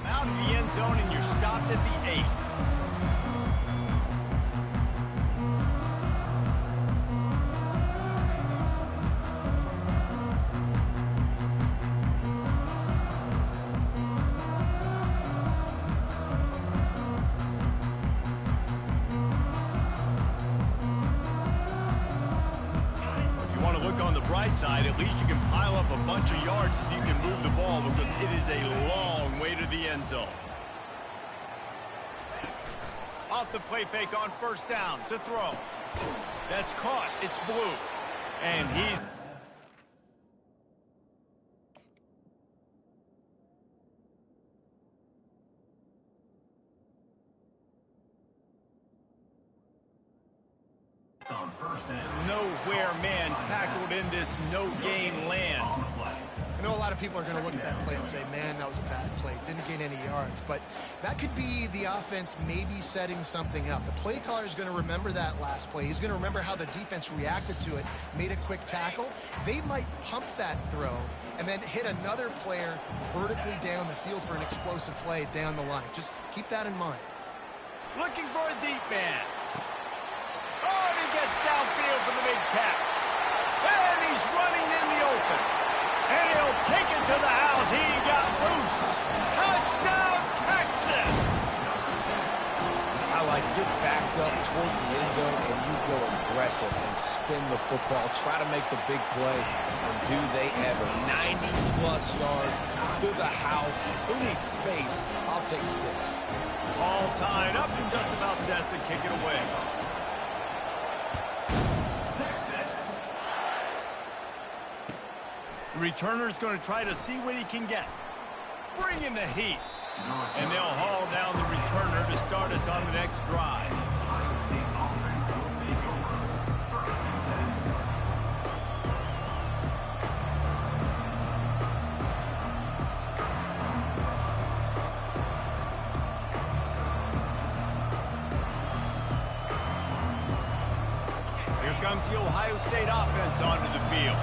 Out of the end zone, and you're stopped at the 8. bright side, at least you can pile up a bunch of yards if you can move the ball because it is a long way to the end zone. Off the play fake on first down to throw. That's caught. It's blue. And he's... On first down. Nowhere man tackled in this no-gain land. On the play. I know a lot of people are going to look at that play and say, man, that was a bad play. Didn't gain any yards. But that could be the offense maybe setting something up. The play caller is going to remember that last play. He's going to remember how the defense reacted to it, made a quick tackle. They might pump that throw and then hit another player vertically down the field for an explosive play down the line. Just keep that in mind. Looking for a deep man. Oh, and he gets downfield for the big catch. And he's running in the open. And he'll take it to the house. He got loose. Touchdown, Texas! I like it. You're backed up towards the end zone, and you go aggressive and spin the football. Try to make the big play, and do they ever. 90-plus yards to the house. Who needs space? I'll take 6. All tied up and just about set to kick it away. The returner's going to try to see what he can get. Bring in the heat. And they'll haul down the returner to start us on the next drive. Here comes the Ohio State offense onto the field.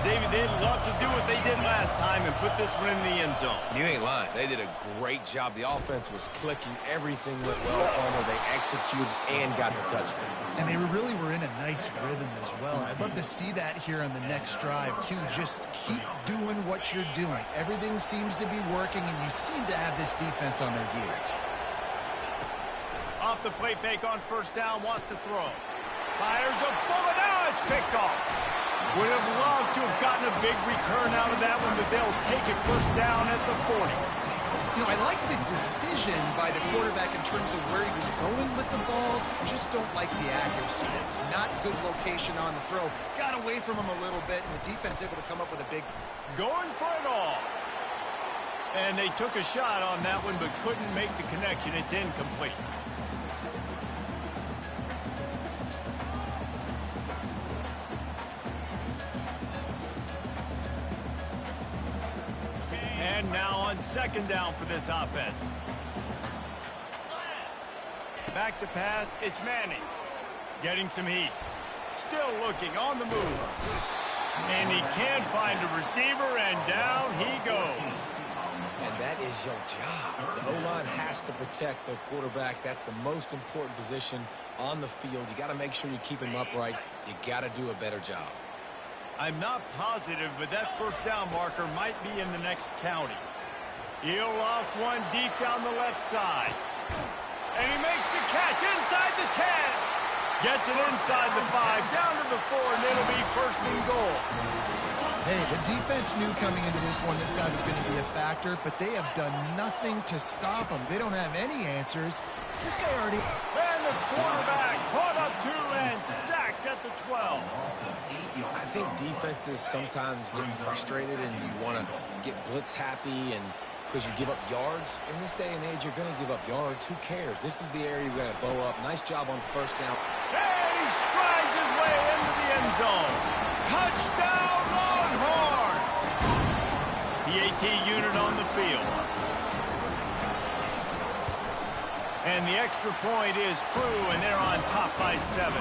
David, they'd love to do what they did last time and put this one in the end zone. You ain't lying. They did a great job. The offense was clicking. Everything went well, Palmer. They executed and got the touchdown. And they really were in a nice rhythm as well. I'd love to see that here on the next drive, too. Just keep doing what you're doing. Everything seems to be working, and you seem to have this defense on their heels. Off the play fake on first down, wants to throw. Fires a bullet. Now it's picked off. Would have loved to have gotten a big return out of that one, but they'll take it first down at the 40. You know, I like the decision by the quarterback in terms of where he was going with the ball. Just don't like the accuracy. That was not good location on the throw. Got away from him a little bit, and the defense able to come up with a big... Going for it all. And they took a shot on that one, but couldn't make the connection. It's incomplete. And now on second down for this offense. Back to pass, it's Manning. Getting some heat. Still looking on the move. And he can't find a receiver, and down he goes. And that is your job. The O-line has to protect their quarterback. That's the most important position on the field. You got to make sure you keep him upright. You got to do a better job. I'm not positive, but that first down marker might be in the next county. He'll loft one deep down the left side. And he makes the catch inside the 10. Gets it inside the 5, down to the 4, and it'll be first and goal. Hey, the defense knew coming into this one this guy was going to be a factor, but they have done nothing to stop him. They don't have any answers. This guy already... And the quarterback caught up to and sacked at the 12. I think defenses sometimes get frustrated and you want to get blitz happy and because you give up yards. In this day and age, you're going to give up yards. Who cares? This is the area you're going to bow up. Nice job on first down. And he strides his way into the end zone. Touchdown, Longhorn! The AT unit on the field. And the extra point is true, and they're on top by 7.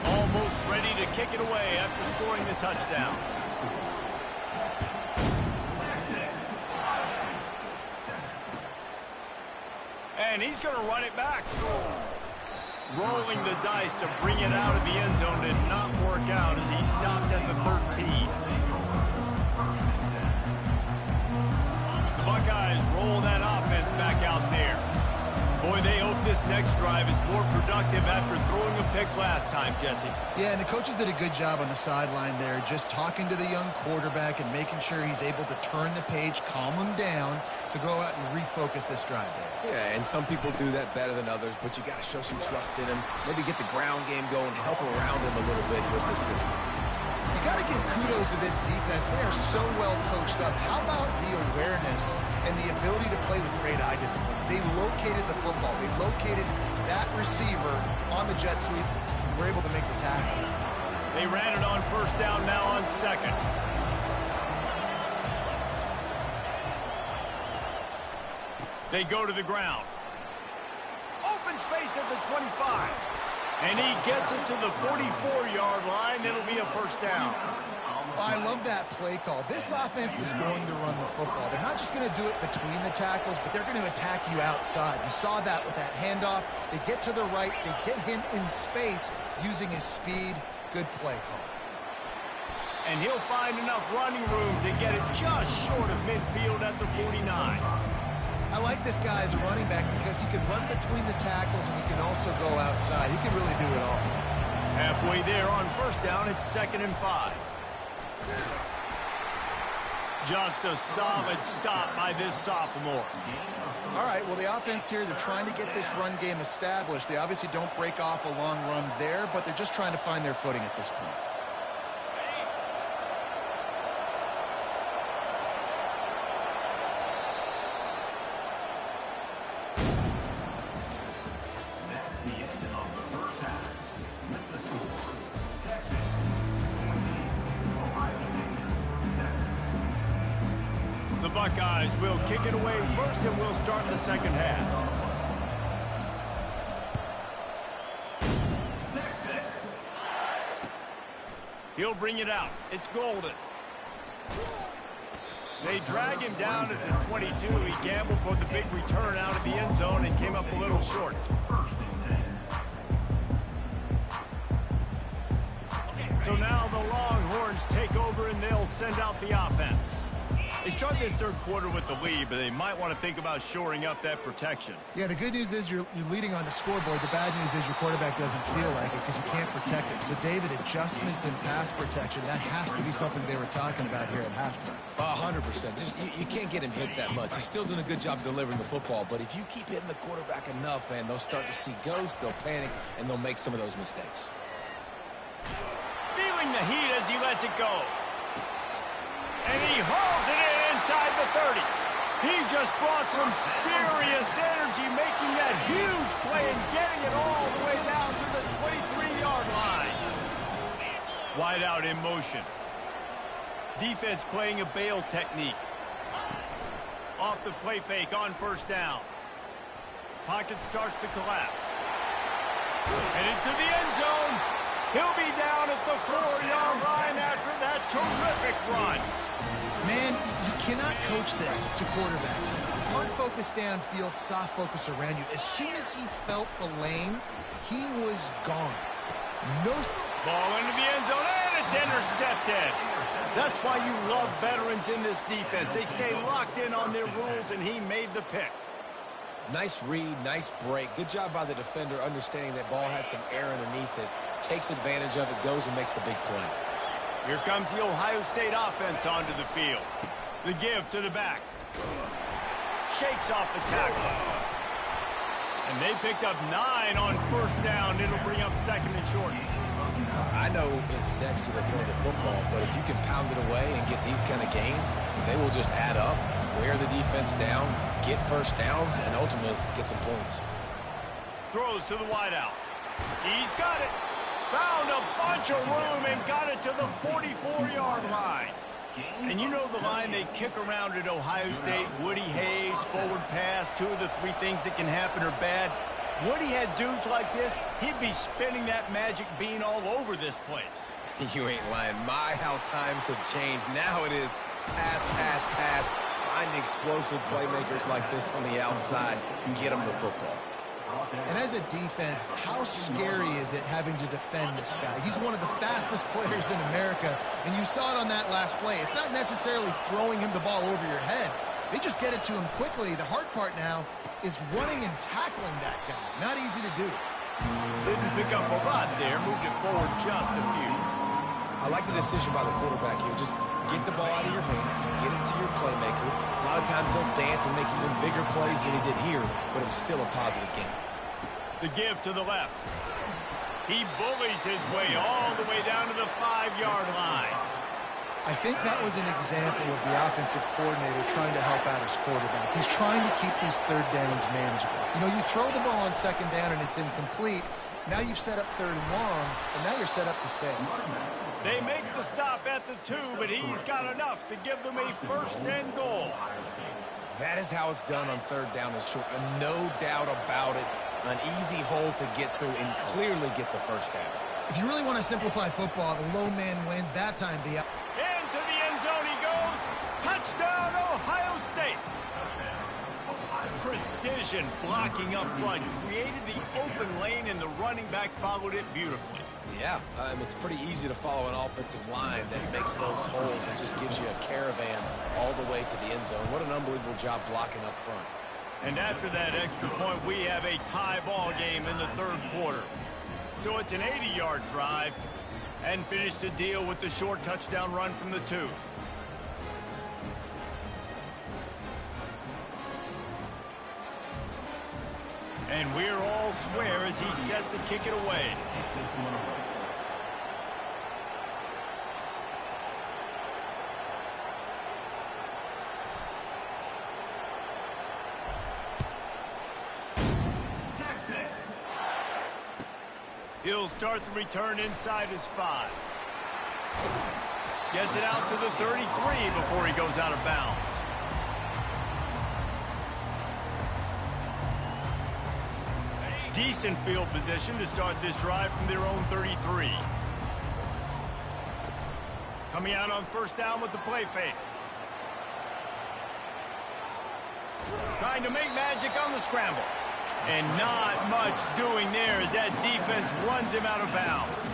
Almost ready to kick it away after scoring the touchdown. And he's going to run it back. Rolling the dice to bring it out of the end zone did not work out as he stopped at the 13. The Buckeyes roll that offense back out there. Boy, they hope this this next drive is more productive after throwing a pick last time, Jesse. Yeah, and the coaches did a good job on the sideline there, just talking to the young quarterback and making sure he's able to turn the page, calm him down to go out and refocus this drive there. Yeah, and some people do that better than others, but you got to show some trust in him. Maybe get the ground game going, help around him a little bit with this system. You got to give kudos to this defense. They are so well coached up. How about the awareness and the ability to play with great eye discipline? They located the football. They located that receiver on the jet sweep. We're able to make the tackle. They ran it on first down, now on second. They go to the ground. Open space at the 25. And he gets it to the 44-yard line. It'll be a first down. I love that play call. This offense is going to run the football. They're not just going to do it between the tackles, but they're going to attack you outside. You saw that with that handoff. They get to the right. They get him in space using his speed. Good play call. And he'll find enough running room to get it just short of midfield at the 49. I like this guy as a running back because he can run between the tackles and he can also go outside. He can really do it all. Halfway there on first down, it's 2nd and 5. Just a solid stop by this sophomore. All right, well, the offense here, they're trying to get this run game established. They obviously don't break off a long run there, but they're just trying to find their footing at this point. The Buckeyes will kick it away first, and we'll start the second half. He'll bring it out. It's Golden. They drag him down at the 22. He gambled for the big return out of the end zone and came up a little short. So now the Longhorns take over, and they'll send out the offense. They start this third quarter with the lead, but they might want to think about shoring up that protection. Yeah, the good news is you're leading on the scoreboard. The bad news is your quarterback doesn't feel like it because you can't protect him. So, David, adjustments in pass protection, that has to be something they were talking about here at halftime. 100%. Just you can't get him hit that much. He's still doing a good job delivering the football, but if you keep hitting the quarterback enough, man, they'll start to see ghosts, they'll panic, and they'll make some of those mistakes. Feeling the heat as he lets it go. And he hauls it in inside the 30. He just brought some serious energy, making that huge play and getting it all the way down to the 23-yard line. Wide out in motion. Defense playing a bail technique. Off the play fake on first down. Pocket starts to collapse. And into the end zone. He'll be down at the 4-yard line after that terrific run. Man, you cannot coach this to quarterbacks. Hard focus downfield, soft focus around you. As soon as he felt the lane, he was gone. No ball into the end zone, and it's intercepted. That's why you love veterans in this defense. They stay locked in on their rules, and he made the pick. Nice read, nice break. Good job by the defender understanding that ball had some air underneath it. Takes advantage of it, goes and makes the big play. Here comes the Ohio State offense onto the field. The give to the back. Shakes off the tackle. And they picked up 9 on first down. It'll bring up 2nd and short. I know it's sexy to throw the football, but if you can pound it away and get these kind of gains, they will just add up, wear the defense down, get first downs, and ultimately get some points. Throws to the wideout. He's got it. Found a bunch of room and got it to the 44-yard line. And you know the line they kick around at Ohio State, Woody Hayes, forward pass, 2 of the 3 things that can happen are bad. Woody had dudes like this, he'd be spinning that magic bean all over this place. You ain't lying. My, how times have changed. Now it is pass, pass, pass. Find explosive playmakers like this on the outside and get them the football. And as a defense, how scary is it having to defend this guy? He's one of the fastest players in America, and you saw it on that last play. It's not necessarily throwing him the ball over your head. They just get it to him quickly. The hard part now is running and tackling that guy. Not easy to do. Didn't pick up a lot there, moved it forward just a few. I like the decision by the quarterback here. Just get the ball out of your hands, get it to your playmaker. A lot of times he'll dance and make even bigger plays than he did here, but it was still a positive game. The give to the left. He bullies his way all the way down to the 5-yard line. I think that was an example of the offensive coordinator trying to help out his quarterback. He's trying to keep these third downs manageable. You know, you throw the ball on second down and it's incomplete. Now you've set up third and long, and now you're set up to fail. They make the stop at the 2, but he's got enough to give them a first and goal. That is how it's done on third down and short. And no doubt about it, an easy hole to get through and clearly get the first down. If you really want to simplify football, the low man wins. That time, the into the end zone he goes. Touchdown, Ohio State. Precision blocking up front created the open lane, and the running back followed it beautifully. Yeah, it's pretty easy to follow an offensive line that makes those holes and just gives you a caravan all the way to the end zone. What an unbelievable job blocking up front. And after that extra point, we have a tie ball game in the third quarter. So it's an 80-yard drive, and finish the deal with the short touchdown run from the 2. And we're all square as he's set to kick it away. He'll start the return inside his 5. Gets it out to the 33 before he goes out of bounds. Decent field position to start this drive from their own 33. Coming out on first down with the play fake. Trying to make magic on the scramble. And not much doing there as that defense runs him out of bounds.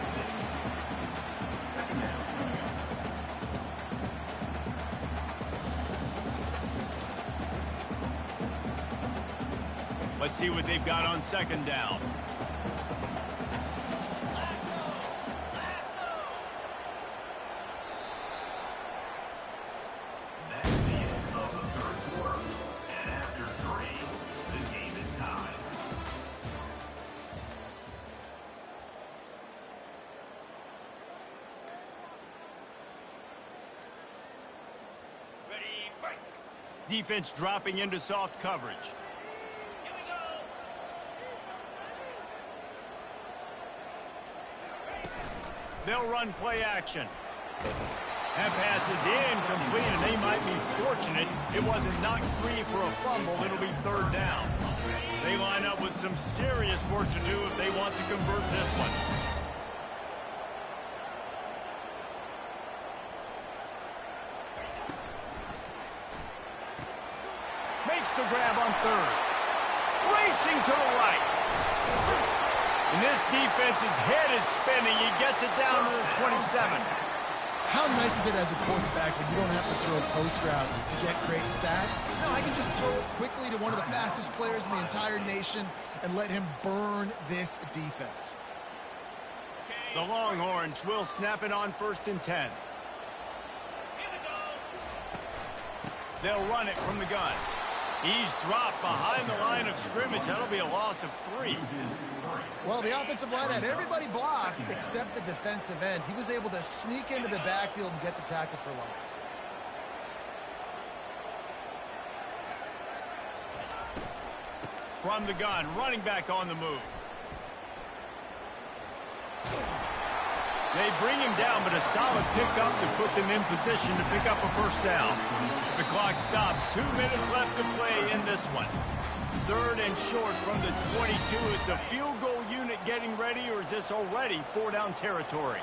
Let's see what they've got on second down. That's the end of the third quarter. And after 3, the game is tied. Ready, break. Defense dropping into soft coverage. Here we go. They'll run play action. That pass is incomplete, and they might be fortunate it wasn't knocked free for a fumble. It'll be third down. They line up with some serious work to do if they want to convert this one. Makes the grab on third. Racing to the right. And this defense's head is spinning. He gets it down to the 27. How nice is it as a quarterback when you don't have to throw post routes to get great stats? No, I can just throw it quickly to one of the fastest players in the entire nation and let him burn this defense. The Longhorns will snap it on first and 10. Here we go. They'll run it from the gun. He's dropped behind the line of scrimmage. That'll be a loss of 3. Well, the offensive line had everybody blocked except the defensive end. He was able to sneak into the backfield and get the tackle for loss. From the gun, running back on the move. They bring him down, but a solid pickup to put them in position to pick up a first down. The clock stops. 2 minutes left to play in this one. Third and short from the 22. Is the field goal unit getting ready, or is this already 4-down territory?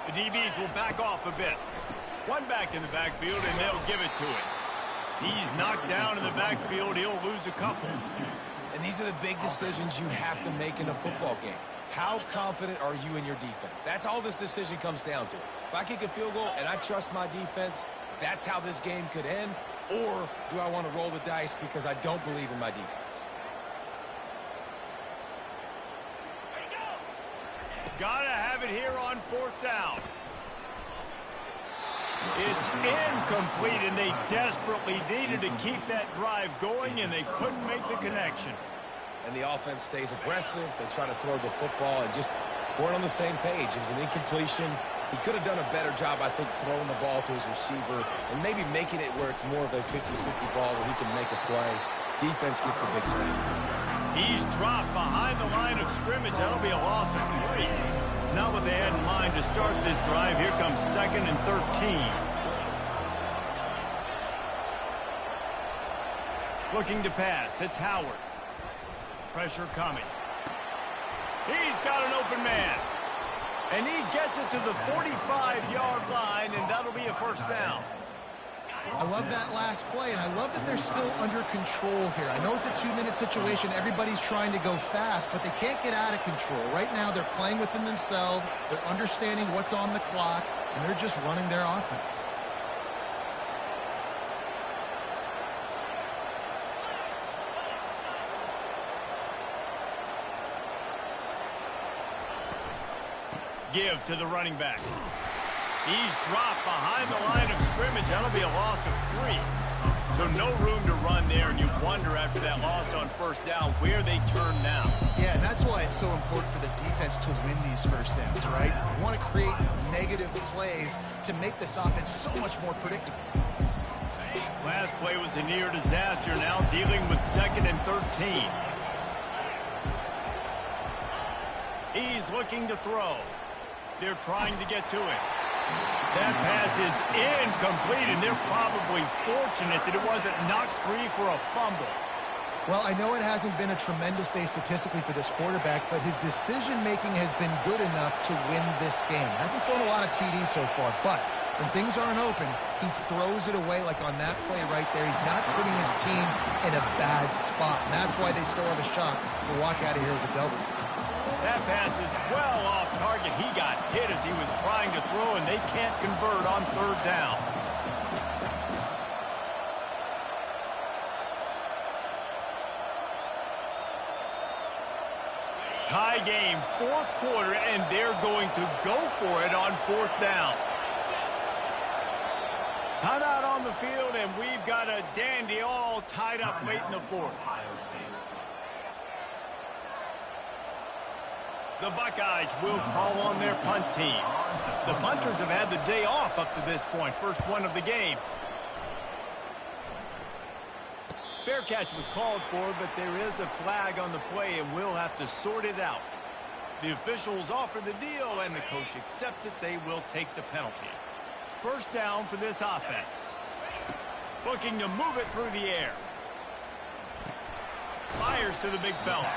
The DBs will back off a bit. One back in the backfield, and they'll give it to him. He's knocked down in the backfield. He'll lose a couple. And these are the big decisions you have to make in a football game. How confident are you in your defense? That's all this decision comes down to. If I kick a field goal and I trust my defense, that's how this game could end. Or do I want to roll the dice because I don't believe in my defense? Gotta have it here on 4th down. It's incomplete, and they desperately needed to keep that drive going, and they couldn't make the connection. And the offense stays aggressive. They try to throw the football and just weren't on the same page. It was an incompletion. He could have done a better job, I think, throwing the ball to his receiver and maybe making it where it's more of a 50-50 ball where he can make a play. Defense gets the big snap. He's dropped behind the line of scrimmage. That'll be a loss of 3. Not what they had in mind to start this drive. Here comes 2nd and 13. Looking to pass. It's Howard. Pressure coming. He's got an open man. And he gets it to the 45-yard line, and that'll be a 1st down. I love that last play, and I love that they're still under control here. I know it's a 2-minute situation. Everybody's trying to go fast, but they can't get out of control. Right now, they're playing within themselves. They're understanding what's on the clock, and they're just running their offense. Give to the running back. He's dropped behind the line of scrimmage. That'll be a loss of 3. So no room to run there, and you wonder after that loss on 1st down where they turn now. Yeah, and that's why it's so important for the defense to win these 1st downs, right? You want to create negative plays to make this offense so much more predictable. Last play was a near disaster. Now dealing with 2nd and 13. He's looking to throw. They're trying to get to it. That pass is incomplete, and they're probably fortunate that it wasn't knocked free for a fumble. Well, I know it hasn't been a tremendous day statistically for this quarterback, but his decision-making has been good enough to win this game. Hasn't thrown a lot of TDs so far, but when things aren't open, he throws it away like on that play right there. He's not putting his team in a bad spot, and that's why they still have a shot to walk out of here with a W. That pass is well off target. He got hit as he was trying to throw, and they can't convert on 3rd down. Tie game, 4th quarter, and they're going to go for it on 4th down. Timeout on the field, and we've got a dandy all tied up late in the 4th. The Buckeyes will call on their punt team. The punters have had the day off up to this point. First one of the game. Fair catch was called for, but there is a flag on the play, and we'll have to sort it out. The officials offer the deal, and the coach accepts it. They will take the penalty. 1st down for this offense. Looking to move it through the air. Fires to the big fella.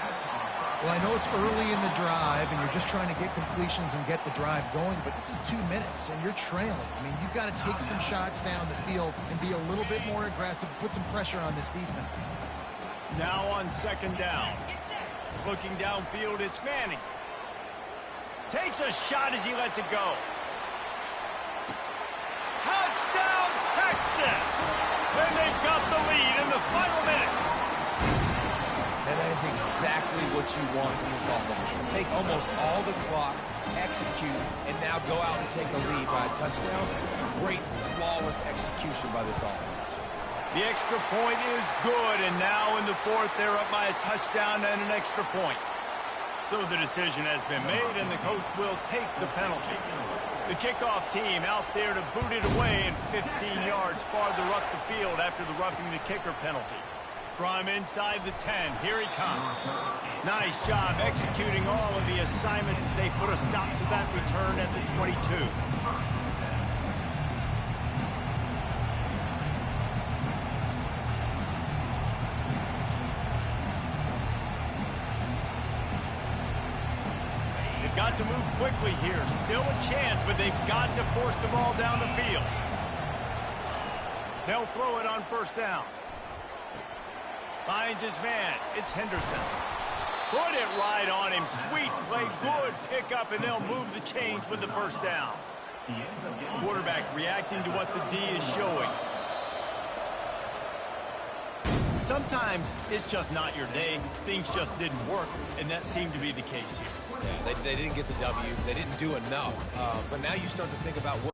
Well, I know it's early in the drive, and you're just trying to get completions and get the drive going, but this is 2 minutes, and you're trailing. I mean, you've got to take some shots down the field and be a little bit more aggressive, put some pressure on this defense. Now on 2nd down. Looking downfield, it's Manning. Takes a shot as he lets it go. Touchdown, Texas! And they've got the lead in the final minute. And that is exactly what you want from this offense. Take almost all the clock, execute, and now go out and take a lead by a touchdown. Great, flawless execution by this offense. The extra point is good, and now in the 4th, they're up by a touchdown and an extra point. So the decision has been made, and the coach will take the penalty. The kickoff team out there to boot it away and 15 yards farther up the field after the roughing the kicker penalty. From inside the 10, here he comes. Nice job executing all of the assignments as they put a stop to that return at the 22. They've got to move quickly here. Still a chance, but they've got to force the ball down the field. They'll throw it on 1st down. Finds his man. It's Henderson. Put it right on him. Sweet play. Good pickup, and they'll move the chains with the 1st down. Quarterback reacting to what the D is showing. Sometimes it's just not your day. Things just didn't work, and that seemed to be the case here. Yeah, they didn't get the W. They didn't do enough. But now you start to think about what